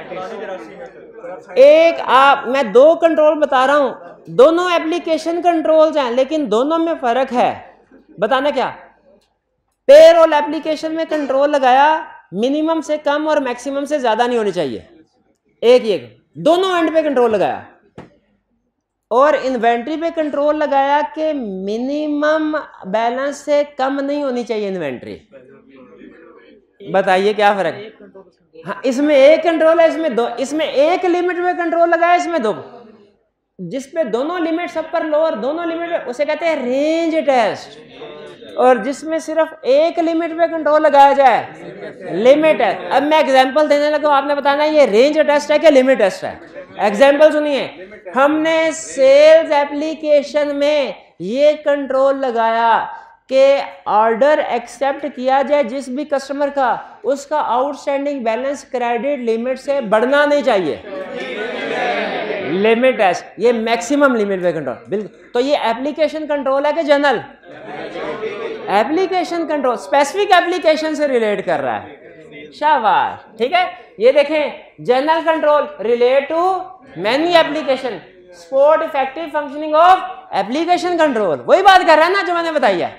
मैं दो कंट्रोल बता रहा हूं, दोनों एप्लीकेशन कंट्रोल्स हैं लेकिन दोनों में फर्क है। बताना क्या? पेरोल एप्लीकेशन में कंट्रोल लगाया मिनिमम से कम और मैक्सिमम से ज्यादा नहीं होनी चाहिए, एक दोनों एंड पे कंट्रोल लगाया। और इन्वेंट्री पे कंट्रोल लगाया कि मिनिमम बैलेंस से कम नहीं होनी चाहिए इन्वेंट्री। बताइए क्या फर्क? हाँ, इसमें एक कंट्रोल है, इसमें दो। इसमें एक लिमिट में कंट्रोल लगाया, इसमें दो। जिसपे दोनों लिमिट्स अपर लोअर दोनों लिमिट, उसे कहते हैं रेंज टेस्ट। और जिसमें सिर्फ एक लिमिट पे कंट्रोल लगाया जाए, लिमिट है। अब मैं एग्जांपल देने लगा, आपने बताना है ये रेंज टेस्ट है कि लिमिट टेस्ट है। एग्जांपल सुनिए, हमने सेल्स एप्लीकेशन में ये कंट्रोल लगाया कि ऑर्डर एक्सेप्ट किया जाए जिस भी कस्टमर का, उसका आउटस्टैंडिंग बैलेंस क्रेडिट लिमिट से बढ़ना नहीं चाहिए। लिमिट टेस्ट, ये मैक्सिमम लिमिट पे कंट्रोल, बिल्कुल। तो ये एप्लीकेशन कंट्रोल है कि जनरल? एप्लीकेशन कंट्रोल, स्पेसिफिक एप्लीकेशन से रिलेट कर रहा है। शाबाश, ठीक है। ये देखें, general control relate to many application, support effective functioning of application control, वही बात कर रहा है ना जो मैंने बताई है।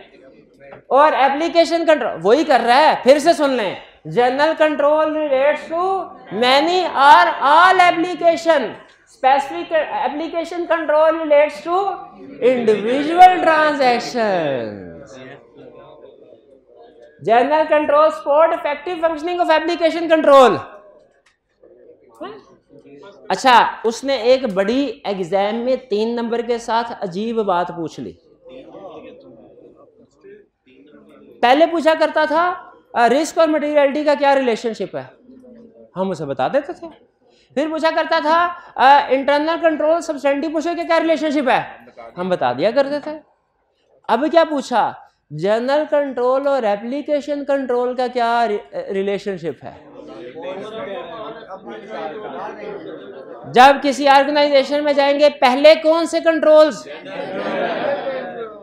और एप्लीकेशन कंट्रोल वही कर रहा है, फिर से सुन लें, general control relates to many और all application, specific application control relates to individual transactions. General control support effective functioning of application control. अच्छा, उसने एक बड़ी एग्जाम में 3 नंबर के साथ अजीब बात पूछ ली। पहले पूछा करता था रिस्क और मटेरियलिटी का क्या रिलेशनशिप है, हम उसे बता देते थे। फिर पूछा करता था इंटरनल कंट्रोल सब्सटेंटिव पूछो कि क्या रिलेशनशिप है, हम बता दिया करते थे। अब क्या पूछा, जनरल कंट्रोल और एप्लीकेशन कंट्रोल का क्या रिलेशनशिप है। जब किसी ऑर्गेनाइजेशन में जाएंगे पहले कौन से कंट्रोल्स,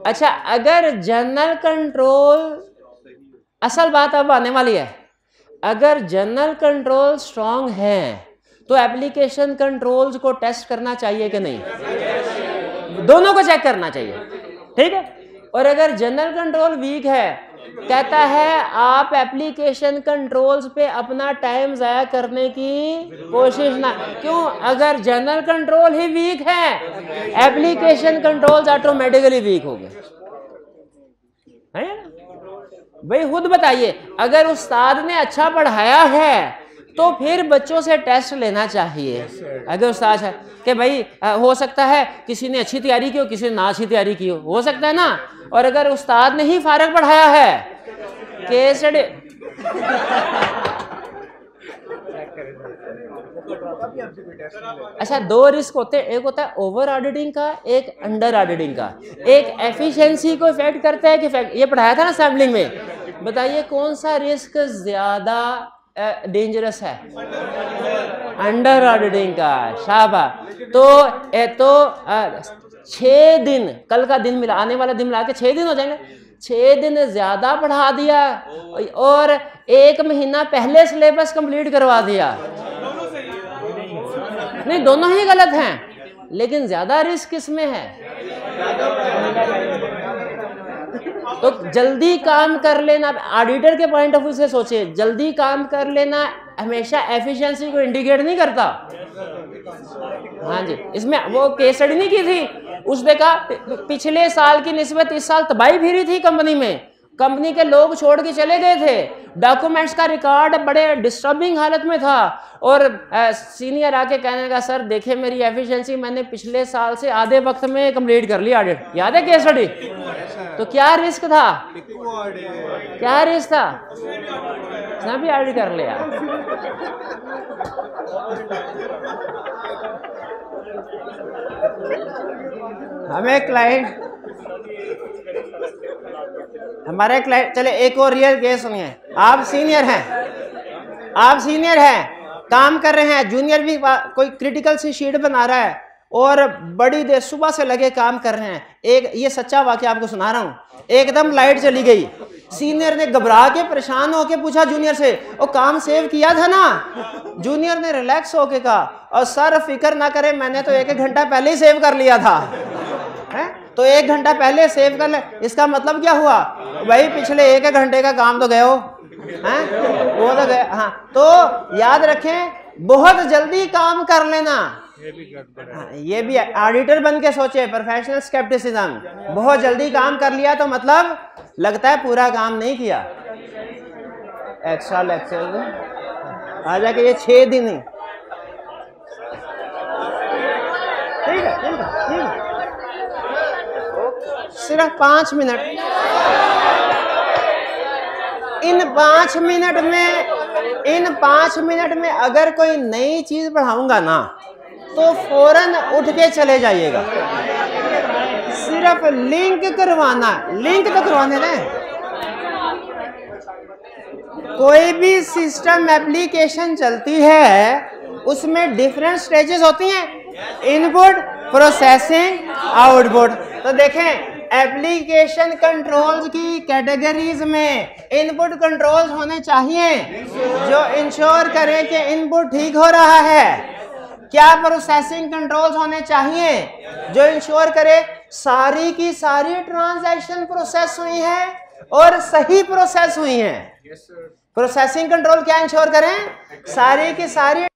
अच्छा अगर जनरल कंट्रोल, असल बात अब आने वाली है, अगर जनरल कंट्रोल स्ट्रांग है तो एप्लीकेशन कंट्रोल्स को टेस्ट करना चाहिए कि नहीं, दोनों को चेक करना चाहिए, ठीक है। और अगर जनरल कंट्रोल वीक है, कहता है आप एप्लीकेशन कंट्रोल्स पे अपना टाइम जाया करने की कोशिश ना, क्यों, अगर जनरल कंट्रोल ही वीक है एप्लीकेशन कंट्रोल्स ऑटोमेटिकली वीक हो गए, है ना। भाई खुद बताइए, अगर उस्ताद ने अच्छा पढ़ाया है तो फिर बच्चों से टेस्ट लेना चाहिए। अगर उस्ताद है कि भाई हो सकता है किसी ने अच्छी तैयारी की हो, किसी ने ना अच्छी तैयारी की हो सकता है ना। और अगर उस्ताद ने ही फारग पढ़ाया है, केस स्टडी, अच्छा 2 रिस्क होते हैं, एक होता है ओवर ऑडिटिंग का, एक अंडर ऑडिटिंग का। एक एफिशिएंसी को इफेक्ट करता है कि ये पढ़ाया था ना सैम्पलिंग में, बताइए कौन सा रिस्क ज्यादा डेंजरस है, अंडर ऑडिटिंग का। शाबाश। तो 6 दिन, कल का दिन मिला, आने वाला दिन मिला के 6 दिन हो जाएंगे, 6 दिन ज्यादा पढ़ा दिया और 1 महीना पहले सिलेबस कंप्लीट करवा दिया, नहीं दोनों ही गलत हैं, लेकिन ज्यादा रिस्क किसमें है। तो जल्दी काम कर लेना, ऑडिटर के पॉइंट ऑफ व्यू से सोचिए, जल्दी काम कर लेना हमेशा एफिशिएंसी को इंडिकेट नहीं करता। हाँ जी, इसमें वो केस स्टडी नहीं की थी, उसने कहा पिछले साल की निस्बत इस साल तबाही फिरी थी कंपनी में, कंपनी के लोग छोड़ के चले गए थे, डॉक्यूमेंट्स का रिकॉर्ड बड़े डिस्टर्बिंग हालत में था। और सीनियर आके कहने लगा सर देखे मेरी एफिशिएंसी मैंने पिछले साल से आधे वक्त में कंप्लीट कर लिया ऑडिट, याद है केस स्टडी। तो क्या रिस्क था, क्या रिस्क था, उसने भी ऑडिट कर लिया। हमें क्लाइंट, हमारे क्लाइंट, चले एक और रियल केस सुनिए। आप सीनियर हैं, आप सीनियर हैं, काम कर रहे हैं, जूनियर भी कोई क्रिटिकल सी शीट बना रहा है और बड़ी देर सुबह से लगे काम कर रहे हैं। एक ये सच्चा वाकया आपको सुना रहा हूँ, एकदम लाइट चली गई, सीनियर ने घबरा के परेशान होके पूछा जूनियर से, वो काम सेव किया था ना। जूनियर ने रिलैक्स होके कहा, और सर फिक्र ना करें मैंने तो 1 घंटा पहले ही सेव कर लिया था। है तो 1 घंटा पहले सेव कर ले, इसका मतलब क्या हुआ भाई, पिछले 1 घंटे का काम तो गए हो, हैं वो तो गए। हाँ तो याद रखें बहुत जल्दी काम कर लेना, ये भी ऑडिटर बन के सोचे, प्रोफेशनल स्केप्टिसिज्म, बहुत जल्दी काम कर लिया तो मतलब लगता है पूरा काम नहीं किया। एक्स्ट्रा लेक्चर आ जाके ये 6 दिन ही, ठीक है ठीक है। सिर्फ 5 मिनट। इन 5 मिनट में अगर कोई नई चीज पढ़ाऊंगा ना तो फौरन उठ के चले जाइएगा। सिर्फ लिंक करवाना, लिंक तो करवाने दें। कोई भी सिस्टम एप्लीकेशन चलती है उसमें डिफरेंट स्टेजेस होती हैं, इनपुट, प्रोसेसिंग, आउटपुट। तो देखें एप्लीकेशन कंट्रोल्स की कैटेगरीज में इनपुट कंट्रोल्स होने चाहिए जो इंश्योर करें कि इनपुट ठीक हो रहा है। क्या प्रोसेसिंग कंट्रोल्स होने चाहिए जो इंश्योर करे सारी की सारी ट्रांजैक्शन प्रोसेस हुई है और सही प्रोसेस हुई है। प्रोसेसिंग कंट्रोल क्या इंश्योर करें, सारी की सारी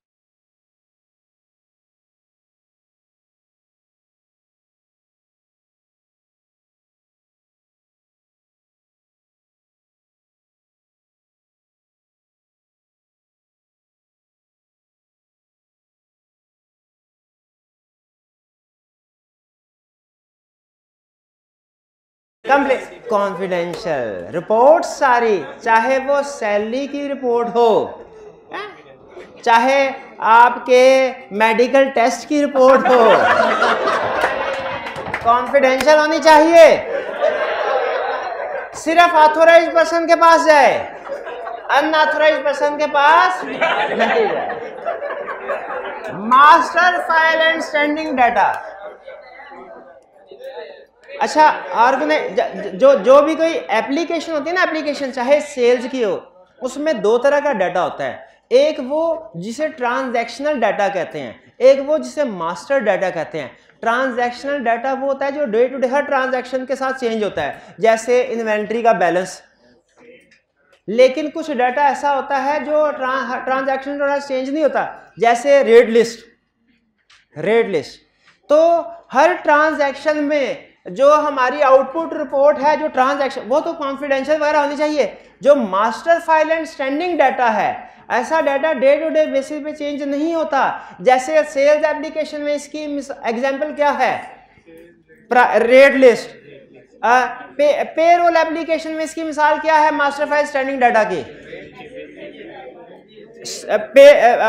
कंप्लीट कॉन्फिडेंशियल रिपोर्ट सारी, चाहे वो सैलरी की रिपोर्ट हो, चाहे आपके मेडिकल टेस्ट की रिपोर्ट हो, कॉन्फिडेंशियल होनी चाहिए। सिर्फ ऑथोराइज्ड पर्सन के पास जाए, अनऑथोराइज्ड पर्सन के पास नहीं जाए। Master file and standing data. अच्छा, जो भी कोई एप्लीकेशन होती है ना, एप्लीकेशन चाहे सेल्स की हो, उसमें दो तरह का डाटा होता है। एक वो जिसे ट्रांजैक्शनल डाटा कहते हैं, एक वो जिसे मास्टर डाटा कहते हैं। ट्रांजैक्शनल डाटा वो होता है जो डे टू डे हर ट्रांजैक्शन के साथ चेंज होता है, जैसे इन्वेंट्री का बैलेंस। लेकिन कुछ डाटा ऐसा होता है जो ट्रांजैक्शन के साथ चेंज नहीं होता, जैसे रेट लिस्ट। तो हर ट्रांजैक्शन में जो हमारी आउटपुट रिपोर्ट है, जो ट्रांजैक्शन, वो तो कॉन्फिडेंशियल वगैरह होनी चाहिए। जो master file and standing data है, ऐसा data day to day basis पे चेंज नहीं होता। जैसे सेल्स एप्लीकेशन में इसकी एग्जांपल क्या है, रेट लिस्ट। पेरोल एप्लीकेशन में इसकी मिसाल क्या है मास्टर फाइल स्टैंडिंग डाटा की,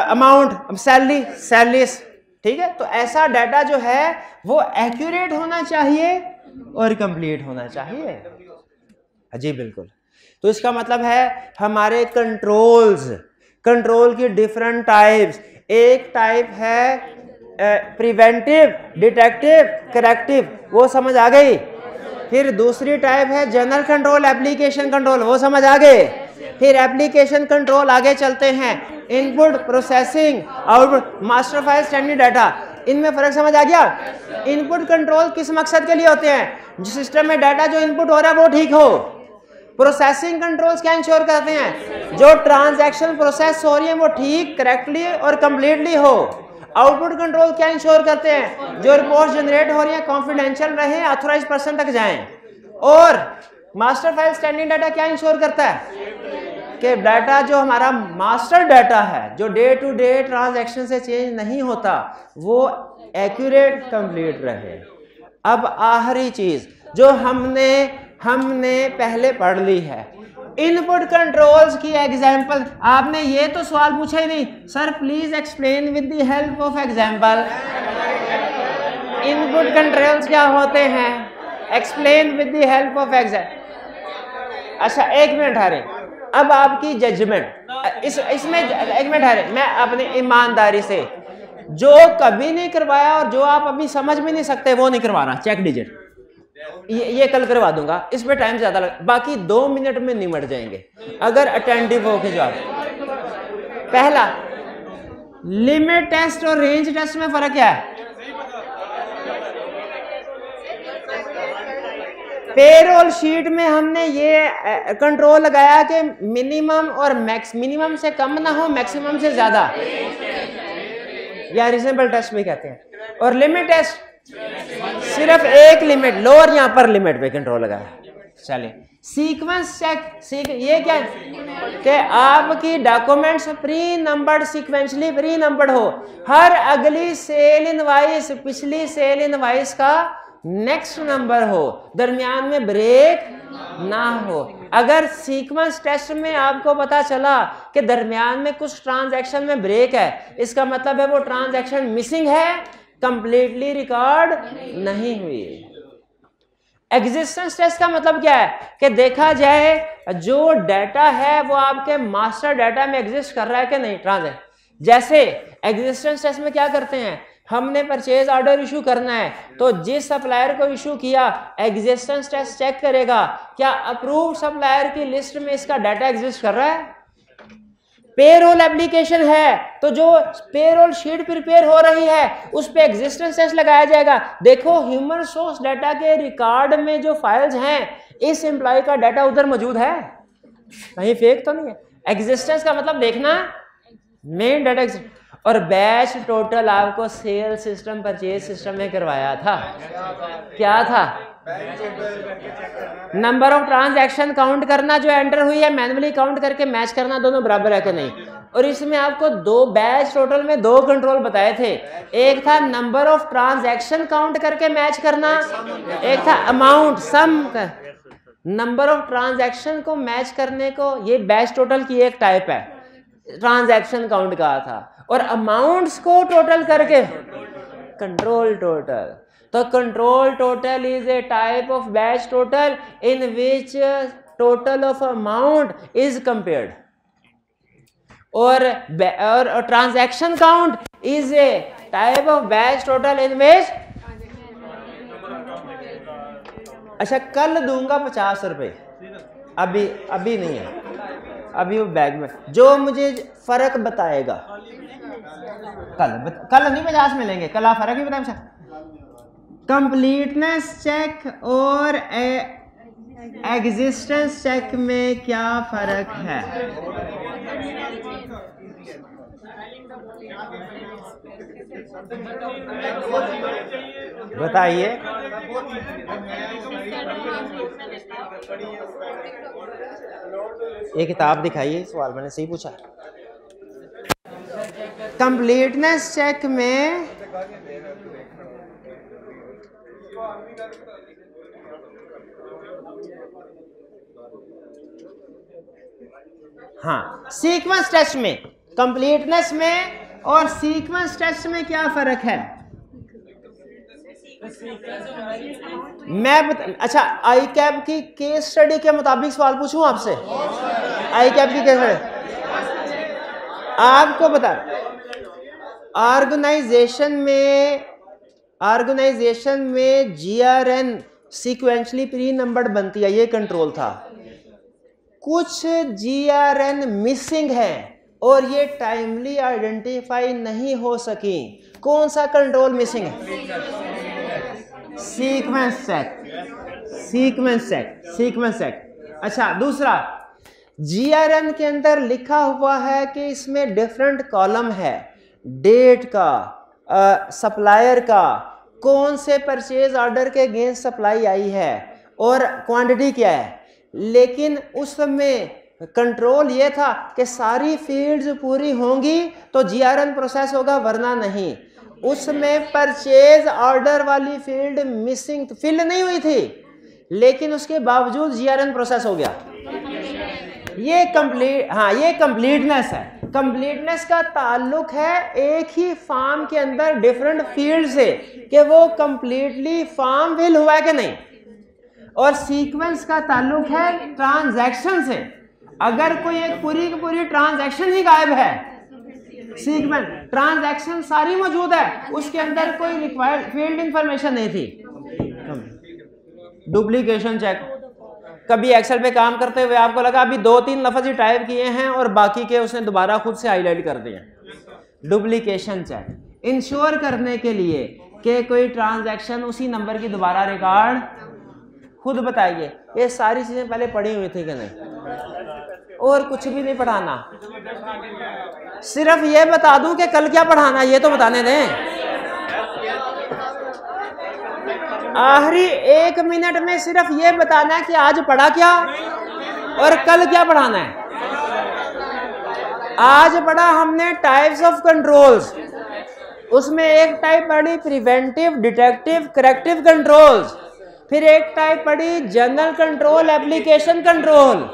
अमाउंट, सैलरीज। ठीक है, तो ऐसा डाटा जो है वो एक्यूरेट होना चाहिए और कंप्लीट होना चाहिए। जी बिल्कुल। तो इसका मतलब है हमारे कंट्रोल की डिफरेंट टाइप्स। एक टाइप है प्रिवेंटिव, डिटेक्टिव, करेक्टिव, वो समझ आ गई। फिर दूसरी टाइप है जनरल कंट्रोल, एप्लीकेशन कंट्रोल, वो समझ आ गए। फिर एप्लीकेशन कंट्रोल आगे चलते हैं, input, processing, output, master file, standing data. इनमें फर्क समझ आ गया। इनपुट कंट्रोल किस मकसद के लिए होते हैं, जिस सिस्टम में डाटा जो इनपुट हो रहा है वो ठीक हो। प्रोसेसिंग कंट्रोल्स क्या इंश्योर करते हैं, जो ट्रांजैक्शन प्रोसेस हो रही है वो ठीक, करेक्टली और कंप्लीटली हो। आउटपुट कंट्रोल क्या इंश्योर करते हैं, जो रिपोर्ट जनरेट हो रही है कॉन्फिडेंशियल रहे, ऑथोराइज्ड पर्सन तक जाएं। और मास्टर फाइल स्टैंडिंग डाटा क्या इंश्योर करता है कि डाटा जो हमारा मास्टर डाटा है, जो डे टू डे ट्रांजैक्शन से चेंज नहीं होता, वो एक्यूरेट, कंप्लीट रहे। अब आखिरी चीज जो हमने पहले पढ़ ली है, इनपुट कंट्रोल्स की एग्जांपल। आपने ये तो सवाल पूछा ही नहीं, sir please explain with the help of example. Input controls क्या होते हैं, explain with the help of example. अच्छा एक मिनट हारे, अब आपकी जजमेंट इसमें एक मिनट हारे, मैं अपनी ईमानदारी से जो कभी नहीं करवाया और जो आप अभी समझ भी नहीं सकते वो नहीं करवा रहा। चेक डिजिट ये कल करवा दूंगा, इस पे टाइम ज्यादा लग, बाकी 2 मिनट में निमट जाएंगे अगर अटेंटिव होके जाओ। पहला, लिमिट टेस्ट और रेंज टेस्ट में फर्क क्या है। पेरोल शीट में हमने ये कंट्रोल लगाया कि मिनिमम और मैक्स, मिनिमम से कम ना हो, मैक्सिमम से ज्यादा, या रीजनेबल टेस्ट भी कहते हैं। और लिमिट टेस्ट सिर्फ एक लिमिट, लोअर या अपर लिमिट पे कंट्रोल लगाया। चलिए सीक्वेंस चेक, ये क्या कि आपकी documents pre numbered, sequentially pre numbered हो। हर अगली सेल इनवाइस पिछली सेल इनवाइस का नेक्स्ट नंबर हो, दरमियान में ब्रेक ना हो। अगर सीक्वेंस टेस्ट में आपको पता चला कि दरमियान में कुछ ट्रांजैक्शन में ब्रेक है, इसका मतलब है वो ट्रांजैक्शन मिसिंग है, कंप्लीटली रिकॉर्ड नहीं हुई। एग्जिस्टेंस टेस्ट का मतलब क्या है कि देखा जाए जो डाटा है वो आपके मास्टर डाटा में एग्जिस्ट कर रहा है कि नहीं ट्रांजैक्शन। जैसे एग्जिस्टेंस टेस्ट में क्या करते हैं, हमने परचेज ऑर्डर इशू करना है तो जिस सप्लायर को इशू किया एग्जिस्टेंस टेस्ट चेक करेगा क्या अप्रूव्ड सप्लायर की लिस्ट में इसका डाटा एग्जिस्ट कर रहा है। पेरोल एप्लीकेशन है तो जो पेरोल शीट प्रिपेयर हो रही है उस पे एग्जिस्टेंस टेस्ट लगाया जाएगा। देखो ह्यूमन सोर्स डाटा के रिकॉर्ड में जो फाइल्स हैं इस एम्प्लॉय का डाटा उधर मौजूद है, कहीं फेक तो नहीं है। एग्जिस्टेंस का मतलब देखना मेन डाटा। और बैच टोटल आपको सेल सिस्टम परचेज सिस्टम में करवाया था, क्या था? नंबर ऑफ ट्रांजैक्शन काउंट करना जो एंटर हुई है मैन्युअली काउंट करके मैच करना दोनों बराबर है कि नहीं। और इसमें आपको दो बैच टोटल में दो कंट्रोल बताए थे, एक था नंबर ऑफ ट्रांजैक्शन काउंट करके मैच करना, एक था amount sum. Number of transaction को मैच करने को ये बैच टोटल की एक टाइप है, ट्रांजैक्शन काउंट कहा था, और अमाउंट्स को टोटल करके कंट्रोल टोटल। तो control total is a type of batch total in which total of amount is compared, और transaction count is a type of batch total in which. अच्छा कल दूंगा 50 रुपए, अभी नहीं है, अभी वो बैग में जो मुझे फर्क बताएगा कल नहीं 50 मिलेंगे, कल आप फर्क ही बताएं। कंप्लीटनेस चेक और एग्जिस्टेंस चेक में क्या फर्क है? बताइए। ये किताब दिखाइए, सवाल मैंने सही पूछा। कंप्लीटनेस चेक में हाँ, सीक्वेंस टेस्ट में कंप्लीटनेस में और सीक्वेंस टेस्ट में क्या फर्क है? अच्छा आई कैप की केस स्टडी के मुताबिक सवाल पूछूं आपसे। आई कैप की केस स्टडी आपको बता, ऑर्गेनाइजेशन में GRN सीक्वेंशली प्री नंबर्ड बनती है, ये कंट्रोल था। कुछ GRN मिसिंग है और ये टाइमली आइडेंटिफाई नहीं हो सकी। कौन सा कंट्रोल मिसिंग है? Sequence check. अच्छा दूसरा, GRN के अंदर लिखा हुआ है कि इसमें डिफरेंट कॉलम है, डेट का, सप्लायर का, कौन से परचेज ऑर्डर के अगेंस्ट सप्लाई आई है और क्वांटिटी क्या है। लेकिन उसमें कंट्रोल ये था कि सारी फील्ड्स पूरी होंगी तो GRN प्रोसेस होगा, वरना नहीं। उसमें परचेज ऑर्डर वाली फील्ड मिसिंग फिल नहीं हुई थी, लेकिन उसके बावजूद GRN प्रोसेस हो गया। ये कंप्लीटनेस है। कंप्लीटनेस का ताल्लुक है एक ही फॉर्म के अंदर डिफरेंट फील्ड से कि वो कंप्लीटली फॉर्म फिल हुआ है कि नहीं। और सीक्वेंस का ताल्लुक है ट्रांजैक्शन से। अगर कोई एक पूरी की पूरी ट्रांजैक्शन ही गायब है, सीक्वेंस ट्रांजैक्शन सारी मौजूद है, उसके अंदर कोई रिक्वायर्ड फील्ड इंफॉर्मेशन नहीं थी। डुप्लीकेशन चेक, कभी एक्सेल पे काम करते हुए आपको लगा अभी 2-3 लफ्ज ही टाइप किए हैं और बाकी के उसने दोबारा खुद से हाईलाइट कर दिए। डुप्लीकेशन चेक इंश्योर करने के लिए कि कोई ट्रांजैक्शन उसी नंबर की दोबारा रिकॉर्ड। खुद बताइए ये सारी चीजें पहले पढ़ी हुई थी कि नहीं? और कुछ भी नहीं पढ़ाना, सिर्फ ये बता दूं कि कल क्या पढ़ाना ये तो बताने दें। आखिरी 1 मिनट में सिर्फ ये बताना है कि आज पढ़ा क्या और कल क्या पढ़ाना है। आज पढ़ा हमने टाइप्स ऑफ कंट्रोल्स, उसमें एक टाइप पढ़ी प्रिवेंटिव, डिटेक्टिव, करेक्टिव कंट्रोल्स, फिर एक टाइप पढ़ी जनरल कंट्रोल, एप्लीकेशन कंट्रोल।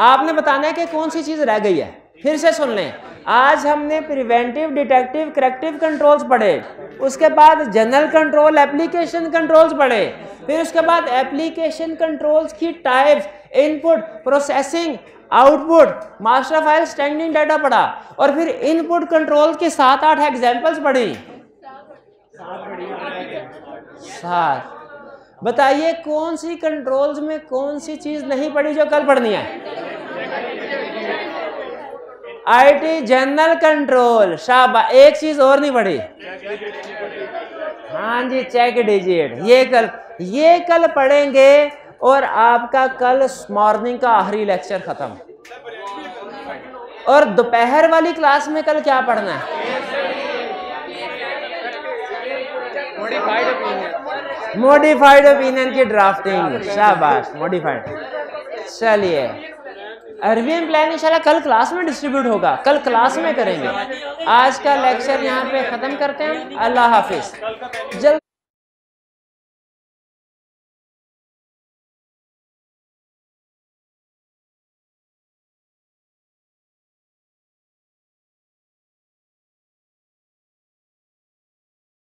आपने बताना है कि कौन सी चीज रह गई है। फिर से सुन लें, आज हमने प्रिवेंटिव, डिटेक्टिव, करेक्टिव कंट्रोल्स पढ़े, उसके बाद जनरल कंट्रोल, एप्लीकेशन कंट्रोल्स पढ़े, फिर उसके बाद एप्लीकेशन कंट्रोल्स की types, input, processing, output, master file, standing data पढ़ा, और फिर इनपुट कंट्रोल की 7-8 एग्जांपल्स पढ़ी। 7। बताइए कौन सी कंट्रोल्स में कौन सी चीज नहीं पढ़ी जो कल पढ़नी है? आईटी जनरल कंट्रोल, शाबाश। एक चीज और नहीं पढ़ी। हाँ जी, चेक डिजिट। ये कल पढ़ेंगे और आपका कल मॉर्निंग का आखिरी लेक्चर खत्म। और दोपहर वाली क्लास में कल क्या पढ़ना है? मॉडिफाइड ओपिनियन की ड्राफ्टिंग, शाबाश, मॉडिफाइड। चलिए, अरबियन प्लान इंशाल्लाह कल क्लास में डिस्ट्रीब्यूट होगा, कल क्लास में करेंगे। आज का लेक्चर यहाँ पे खत्म करते हैं। अल्लाह हाफिज।